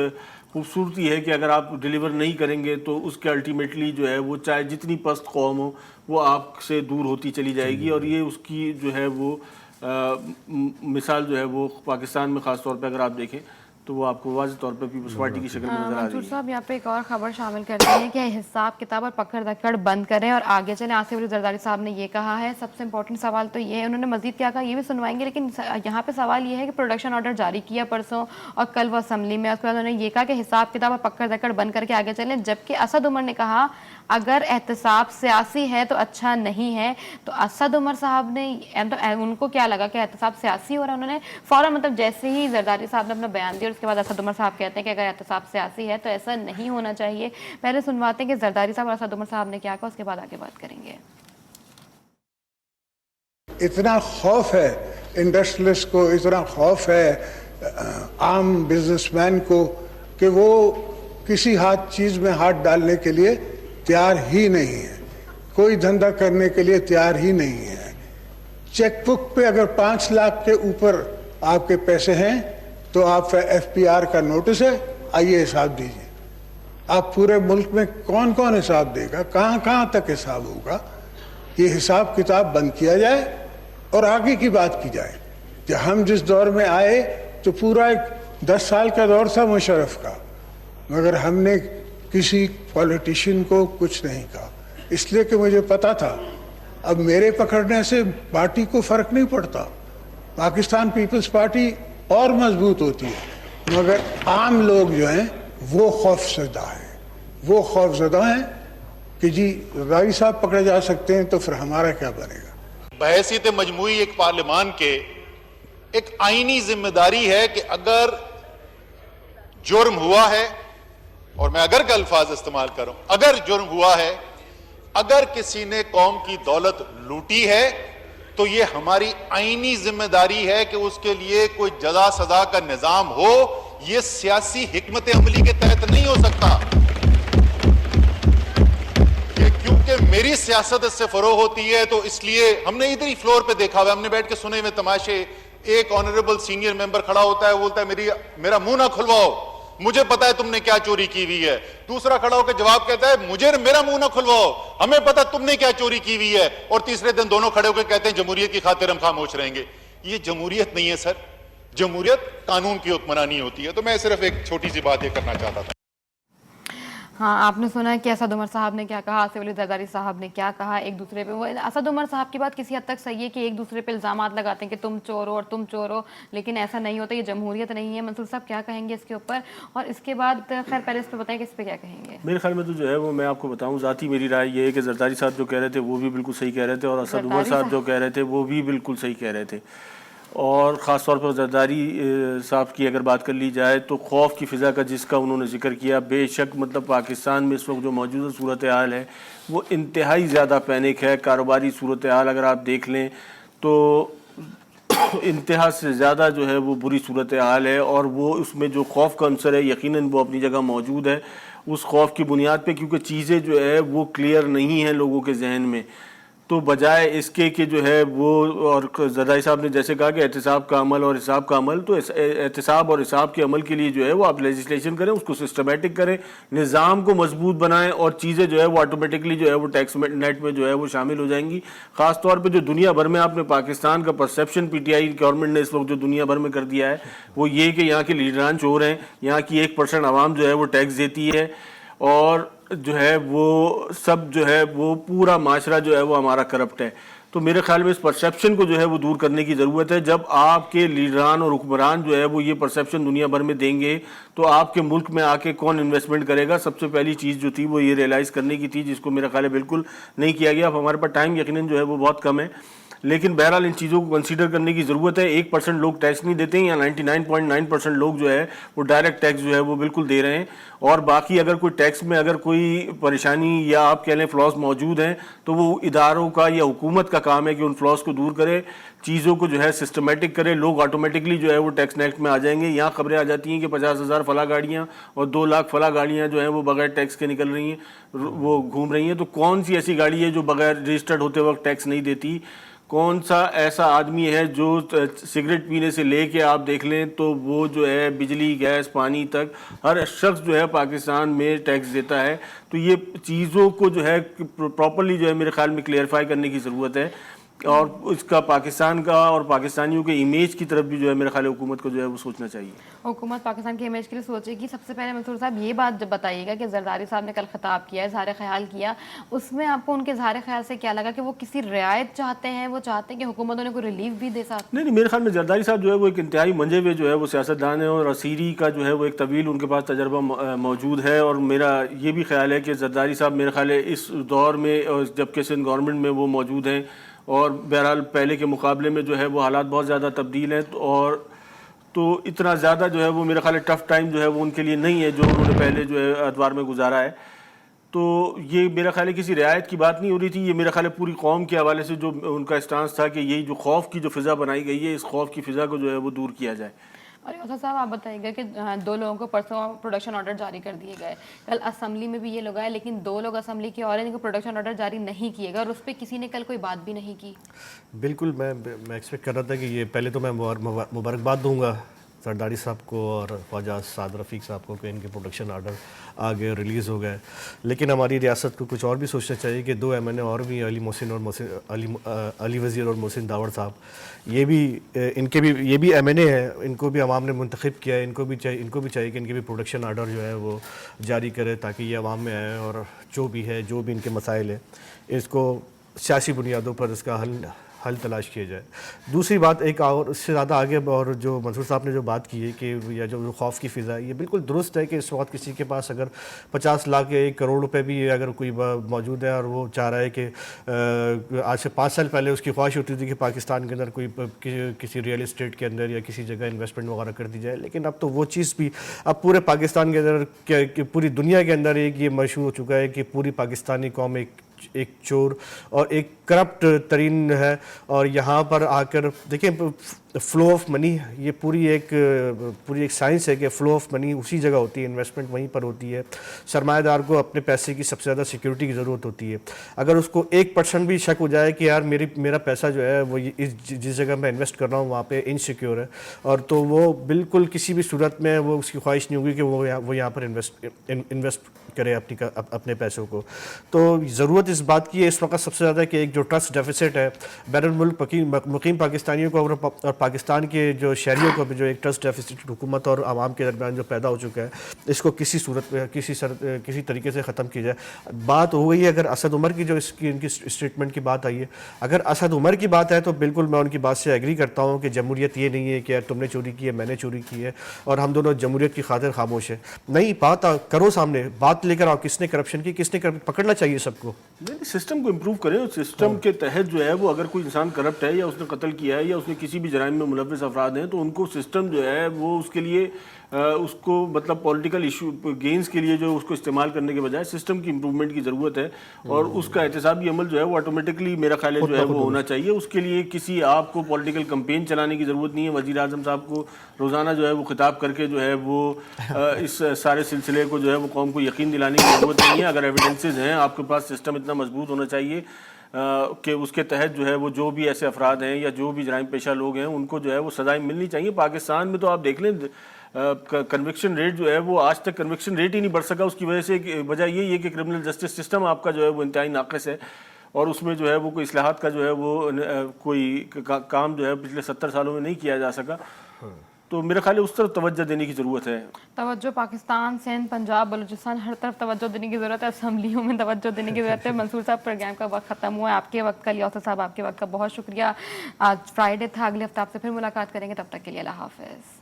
خوبصورتی ہے کہ اگر آپ ڈیلیور نہیں کریں گے تو اس کے الٹیمیٹلی جو ہے وہ چاہے جتنی پست قوم ہو وہ آپ سے دور ہوتی چلی جائے گی. اور یہ اس کی جو ہے وہ مثال جو ہے وہ پاکستان میں خاص طور پہ اگر آپ دیکھیں تو وہ آپ کو واضح طور پہ پیپلز پارٹی کی شکل میں نظر آ رہی ہے. منصور صاحب یہاں پہ ایک اور خبر شامل کرتے ہیں کہ حساب کتاب اور پکڑ دکڑ بند کریں اور آگے چلیں. آصف علی زرداری صاحب نے یہ کہا ہے. سب سے امپورٹنٹ سوال تو یہ ہے, انہوں نے مزید کیا کہا یہ بھی سنوائیں گے, لیکن یہاں پہ سوال یہ ہے کہ پروڈکشن آرڈر جاری کیا پرسوں اور کل وہ اسمبلی میں, اس کے بعد انہوں نے یہ کہا کہ حساب کتاب اور پکڑ دکڑ بند کر کے آگے چلیں. جبکہ اسد عمر نے کہا اگر احتساب سیاسی ہے تو اچھا نہیں ہے. تو اسد عمر صاحب نے ان کو کیا لگا کہ احتساب سیاسی ہو رہا ہے, انہوں نے فوراً مطلب جیسے ہی زرداری صاحب نے اپنا بیان دیا اور اس کے بعد اسد عمر صاحب کہتے ہیں کہ اگر احتساب سیاسی ہے تو ایسا نہیں ہونا چاہیے. پہلے سنواتے ہیں کہ زرداری صاحب اور اسد عمر صاحب نے کیا کہا, اس کے بعد آگے بات کریں گے. اتنا خوف ہے انڈسٹریلسٹ کو, اتنا خوف ہے عام بزنس مین کو کہ وہ کسی چیز میں ہاتھ ڈالنے کے لیے تیار ہی نہیں ہے, کوئی دھندا کرنے کے لیے تیار ہی نہیں ہے. چیک بک پہ اگر 5 لاکھ کے اوپر آپ کے پیسے ہیں تو آپ FPR کا نوٹس ہے, آئیے حساب دیجیے. آپ پورے ملک میں کون حساب دے گا, کہاں تک حساب ہوگا. یہ حساب کتاب بند کیا جائے اور آگے کی بات کی جائے. کہ ہم جس دور میں آئے تو پورا ایک 10 سال کا دور تھا مشرف کا, مگر ہم نے کسی پولیٹیشین کو کچھ نہیں کہا, اس لیے کہ مجھے پتا تھا اب میرے پکڑنے سے پارٹی کو فرق نہیں پڑتا. پاکستان پیپلز پارٹی اور مضبوط ہوتی ہے, مگر عام لوگ جو ہیں وہ خوف زدہ ہیں کہ جی زرداری صاحب پکڑے جا سکتے ہیں تو پھر ہمارا کیا بنے گا. بحیثیت مجموعی ایک پارلیمان کے ایک آئینی ذمہ داری ہے کہ اگر جرم ہوا ہے، اور میں اگر کا الفاظ استعمال کروں، اگر جرم ہوا ہے، اگر کسی نے قوم کی دولت لوٹی ہے، تو یہ ہماری آئینی ذمہ داری ہے کہ اس کے لیے کوئی جزا سزا کا نظام ہو. یہ سیاسی حکمت عملی کے تحت نہیں ہو سکتا. یہ کیونکہ میری سیاست اس سے فروغ ہوتی ہے، تو اس لیے ہم نے ادھر ہی فلور پہ دیکھا ہوا، ہم نے بیٹھ کے سنے ہوئے تماشے. ایک آنریبل سینئر ممبر کھڑا ہوتا ہے، بولتا ہے میرا منہ نہ کھلواؤ، مجھے پتا ہے تم نے کیا چوری کی ہوئی ہے. دوسرا کھڑا ہو کے جواب کہتا ہے میرا منہ نہ کھلواؤ، ہمیں پتا تم نے کیا چوری کی ہوئی ہے. اور تیسرے دن دونوں کھڑے ہو کے کہتے ہیں جمہوریت کی خاطر ہم خاموش رہیں گے. یہ جمہوریت نہیں ہے سر، جمہوریت قانون کی حکمرانی ہوتی ہے. تو میں صرف ایک چھوٹی سی بات یہ کرنا چاہتا تھا. ہاں، آپ نے سنا کہ اسد عمر صاحب نے کیا کہا، آصف علی زرداری صاحب نے کیا کہا ایک دوسرے پہ. وہ اسد عمر صاحب کی بات کسی حد تک صحیح ہے کہ ایک دوسرے پہ الزامات لگاتے ہیں کہ تم چور ہو اور تم چور ہو، لیکن ایسا نہیں ہوتا. یہ جمہوریت نہیں ہے. منصور صاحب کیا کہیں گے اس کے اوپر؟ اور اس کے بعد خیر پہلے اس پہ بتائیں کہ اس پہ کیا کہیں گے. میرے خیال میں تو جو ہے وہ میں آپ کو بتاؤں، ذاتی میری رائے یہ ہے کہ زرداری صاحب جو کہہ رہے تھے وہ بھی بالکل صحیح کہہ رہے تھے، اور اسد عمر صاحب جو کہہ رہے تھے وہ بھی بالکل صحیح کہہ رہے تھے. اور خاص طور پر زرداری صاحب کی اگر بات کر لی جائے تو خوف کی فضا کا جس کا انہوں نے ذکر کیا، بے شک مطلب پاکستان میں اس وقت جو موجودہ صورتحال ہے وہ انتہائی زیادہ پینک ہے. کاروباری صورتحال اگر آپ دیکھ لیں تو انتہا سے زیادہ جو ہے وہ بری صورتحال ہے، اور وہ اس میں جو خوف کا عنصر ہے یقیناً وہ اپنی جگہ موجود ہے. اس خوف کی بنیاد پہ کیونکہ چیزیں جو ہے وہ کلیئر نہیں ہیں لوگوں کے ذہن میں، تو بجائے اس کے کہ جو ہے وہ، اور زرداری صاحب نے جیسے کہا کہ احتساب کا عمل اور حساب کا عمل، تو احتساب اور حساب کے عمل کے لیے جو ہے وہ آپ لیجسلیشن کریں، اس کو سسٹمیٹک کریں، نظام کو مضبوط بنائیں، اور چیزیں جو ہے وہ آٹومیٹکلی جو ہے وہ ٹیکس نیٹ میں جو ہے وہ شامل ہو جائیں گی. خاص طور پہ جو دنیا بھر میں آپ نے پاکستان کا perception P T I government نے اس وقت جو دنیا بھر میں کر دیا ہے وہ یہ کہ یہاں کے لیڈران چور ہیں، یہاں کی 1% عوام جو ہے وہ ٹیکس دیتی ہے، اور جو ہے وہ سب جو ہے وہ پورا معاشرہ جو ہے وہ ہمارا کرپٹ ہے. تو میرے خیال میں اس پرسیپشن کو جو ہے وہ دور کرنے کی ضرورت ہے. جب آپ کے لیڈران اور حکمران جو ہے وہ یہ پرسیپشن دنیا بھر میں دیں گے تو آپ کے ملک میں آ کے کون انویسٹمنٹ کرے گا؟ سب سے پہلی چیز جو تھی وہ یہ ریئلائز کرنے کی تھی، جس کو میرا خیال ہے بالکل نہیں کیا گیا. اب ہمارے پاس ٹائم یقیناً جو ہے وہ بہت کم ہے، لیکن بہرحال ان چیزوں کو کنسیڈر کرنے کی ضرورت ہے. 1% لوگ ٹیکس نہیں دیتے ہیں، یا 99.9% لوگ جو ہے وہ ڈائریکٹ ٹیکس جو ہے وہ بالکل دے رہے ہیں. اور باقی اگر کوئی ٹیکس میں اگر کوئی پریشانی یا آپ کہہ لیں فلاز موجود ہیں تو وہ اداروں کا یا حکومت کا کام ہے کہ ان فلاز کو دور کرے، چیزوں کو جو ہے سسٹمیٹک کرے. لوگ آٹومیٹکلی جو ہے وہ ٹیکس نیٹ میں آ جائیں گے. یہاں خبریں آ جاتی ہیں کہ 50,000 فلاں گاڑیاں اور 2 لاکھ فلاں گاڑیاں جو ہیں وہ بغیر ٹیکس کے نکل رہی ہیں، وہ گھوم رہی ہیں. تو کون سی ایسی گاڑی ہے جو بغیر رجسٹرڈ ہوتے وقت ٹیکس نہیں دیتی؟ کون سا ایسا آدمی ہے جو سگریٹ پینے سے لے کے آپ دیکھ لیں تو وہ جو ہے بجلی، گیس، پانی تک ہر شخص جو ہے پاکستان میں ٹیکس دیتا ہے. تو یہ چیزوں کو جو ہے پراپرلی جو ہے میرے خیال میں کلیئرفائی کرنے کی ضرورت ہے، اور اس کا پاکستان کا اور پاکستانیوں کے امیج کی طرف بھی جو ہے میرے خیال حکومت کو جو ہے وہ سوچنا چاہیے. حکومت پاکستان کے امیج کے لیے سوچے گی. سب سے پہلے منصور صاحب یہ بات جب بتائیے گا کہ زرداری صاحب نے کل خطاب کیا، اظہار خیال کیا، اس میں آپ کو ان کے اظہار خیال سے کیا لگا؟ کہ وہ کسی رعایت چاہتے ہیں، وہ چاہتے ہیں کہ حکومت انہیں کوئی ریلیف بھی دے ساتھ؟ نہیں، میرے خیال میں زرداری صاحب جو ہے وہ ایک انتہائی منجے ہوئے جو ہے وہ سیاستدان ہیں، اور اسیری کا جو ہے وہ ایک طویل ان کے پاس تجربہ موجود ہے. اور میرا یہ بھی خیال ہے کہ زرداری صاحب میرے خیال ہے اس دور میں جب کہ سندھ گورنمنٹ میں وہ موجود ہیں، اور بہرحال پہلے کے مقابلے میں جو ہے وہ حالات بہت زیادہ تبدیل ہیں، اور تو اتنا زیادہ جو ہے وہ میرا خیال ہے ٹف ٹائم جو ہے وہ ان کے لیے نہیں ہے جو انہوں نے پہلے جو ہے ادوار میں گزارا ہے. تو یہ میرا خیال ہے کسی رعایت کی بات نہیں ہو رہی تھی. یہ میرا خیال ہے پوری قوم کے حوالے سے جو ان کا اسٹانس تھا کہ یہی جو خوف کی جو فضا بنائی گئی ہے، اس خوف کی فضا کو جو ہے وہ دور کیا جائے. اور یوسف صاحب آپ بتائیے گا کہ 2 لوگوں کو پرسوں پروڈکشن آرڈر جاری کر دیے گئے. کل اسمبلی میں بھی یہ لوگ آئے، لیکن 2 لوگ اسمبلی کے اور ان کو پروڈکشن آرڈر جاری نہیں کیے گا، اور اس پہ کسی نے کل کوئی بات بھی نہیں کی. بالکل میں ایکسپیکٹ کر رہا تھا کہ یہ پہلے تو میں مبارکباد دوں گا زرداری صاحب کو اور خواجہ سعد رفیق صاحب کو کہ ان کے پروڈکشن آرڈر آ گئے، ریلیز ہو گئے. لیکن ہماری ریاست کو کچھ اور بھی سوچنا چاہیے کہ 2 MNA اور بھی علی وزیر اور محسن داوڑ صاحب، یہ بھی MNA ہیں، ان کو بھی عوام نے منتخب کیا ہے. ان کو بھی چاہیے کہ ان کے بھی پروڈکشن آرڈر جو ہے وہ جاری کرے تاکہ یہ عوام میں آئے، اور جو بھی ان کے مسائل ہیں اس کو سیاسی بنیادوں پر اس کا حل حل تلاش کیا جائے. دوسری بات ایک اور اس سے زیادہ آگے اور جو منصور صاحب نے جو بات کی ہے کہ یا جو خوف کی فضا ہے یہ بالکل درست ہے کہ اس وقت کسی کے پاس اگر 50 لاکھ یا 1 کروڑ روپے بھی اگر کوئی موجود ہے اور وہ چاہ رہا ہے کہ آج سے 5 سال پہلے اس کی خواہش ہوتی تھی کہ پاکستان کے اندر کوئی کسی ریئل اسٹیٹ کے اندر یا کسی جگہ انویسٹمنٹ وغیرہ کر دی جائے, لیکن اب تو وہ چیز بھی اب پورے پاکستان کے اندر پوری دنیا کے اندر ایک یہ مشہور ہو چکا ہے کہ پوری پاکستانی قوم ایک چور اور ایک کرپٹ ترین ہے. اور یہاں پر آ کر دیکھیں فلو آف منی یہ پوری ایک سائنس ہے کہ فلو آف منی اسی جگہ ہوتی ہے, انویسٹمنٹ وہیں پر ہوتی ہے. سرمایہ دار کو اپنے پیسے کی سب سے زیادہ سیکیورٹی کی ضرورت ہوتی ہے. اگر اس کو 1% بھی شک ہو جائے کہ یار میرا پیسہ جو ہے وہ جس جگہ میں انویسٹ کر رہا ہوں وہاں پہ انسیکیور ہے, اور تو وہ بالکل کسی بھی صورت میں وہ اس کی خواہش نہیں ہوگی کہ وہ یہاں پر انویسٹ کرے اپنے پیسوں کو. تو ضرورت اس بات کی ہے اس وقت سب سے زیادہ کہ ایک جو ٹرسٹ ڈیفیسٹ ہے بین الملک مقیم پاکستانیوں کو اور پاکستان کے جو شہریوں کو بھی جو ایک ٹرسٹ ڈیفیسٹ حکومت اور عوام کے درمیان جو پیدا ہو چکا ہے اس کو کسی صورت میں کسی طریقے سے ختم کی جائے. بات ہو گئی ہے اگر اسد عمر کی جو ان کی اسٹیٹمنٹ کی بات آئی ہے, اگر اسد عمر کی بات ہے تو بالکل میں ان کی بات سے ایگری کرتا ہوں کہ جمہوریت یہ نہیں ہے کہ تم نے چوری کی ہے میں نے چوری کی ہے اور ہم دونوں جمہوریت کی خاطر خاموش ہیں. نہیں, بات کرو سامنے, بات لے کر آؤ کس نے کرپشن کی, کس نے پکڑنا چاہیے سب کو. سسٹم کو امپروو کریں, اور سسٹم کے تحت جو ہے وہ اگر کوئی انسان کرپٹ ہے یا اس نے قتل کیا ہے یا اس نے کسی بھی جرائم میں ملوث افراد ہیں تو ان کو سسٹم جو ہے وہ اس کے لیے اس کو مطلب پولیٹیکل ایشو گینز کے لیے جو اس کو استعمال کرنے کے بجائے سسٹم کی امپروومنٹ کی ضرورت ہے, اور اس کا احتسابی عمل جو ہے وہ آٹومیٹکلی میرا خیال ہے جو ہے وہ ہونا چاہیے. اس کے لیے کسی آپ کو پولیٹیکل کمپین چلانے کی ضرورت نہیں ہے. وزیر اعظم صاحب کو روزانہ جو ہے وہ خطاب کر کے جو ہے وہ اس سارے سلسلے کو جو ہے وہ قوم کو یقین دلانے کی ضرورت نہیں ہے. اگر ایویڈنسز ہیں آپ کے پاس, سسٹم اتنا مضبوط ہونا چاہیے کہ اس کے تحت جو ہے وہ جو بھی ایسے افراد ہیں یا جو بھی جرائم پیشہ لوگ ہیں ان کو جو ہے وہ سزائیں ملنی چاہیے. پاکستان میں تو آپ دیکھ لیں کنوکشن ریٹ جو ہے وہ آج تک کنوکشن ریٹ ہی نہیں بڑھ سکا. اس کی وجہ سے وجہ یہی ہے کہ کرمنل جسٹس سسٹم آپ کا جو ہے وہ انتہائی ناقص ہے, اور اس میں جو ہے وہ کوئی اصلاحات کا جو ہے وہ کوئی کام جو ہے پچھلے 70 سالوں میں نہیں کیا جا سکا. تو میرا خیال ہے اس طرف توجہ دینے کی ضرورت ہے. توجہ پاکستان, سندھ, پنجاب, بلوچستان ہر طرف توجہ دینے کی ضرورت ہے, اسمبلیوں میں توجہ دینے کی ضرورت ہے. منصور صاحب پروگرام کا وقت ختم ہوا ہے, آپ کے وقت کا, لیاقت صاحب آپ کے وقت کا بہت شکریہ. آج فرائیڈے تھا, اگلے ہفتے آپ سے پھر ملاقات کریں گے, تب تک کے لیے اللہ حافظ.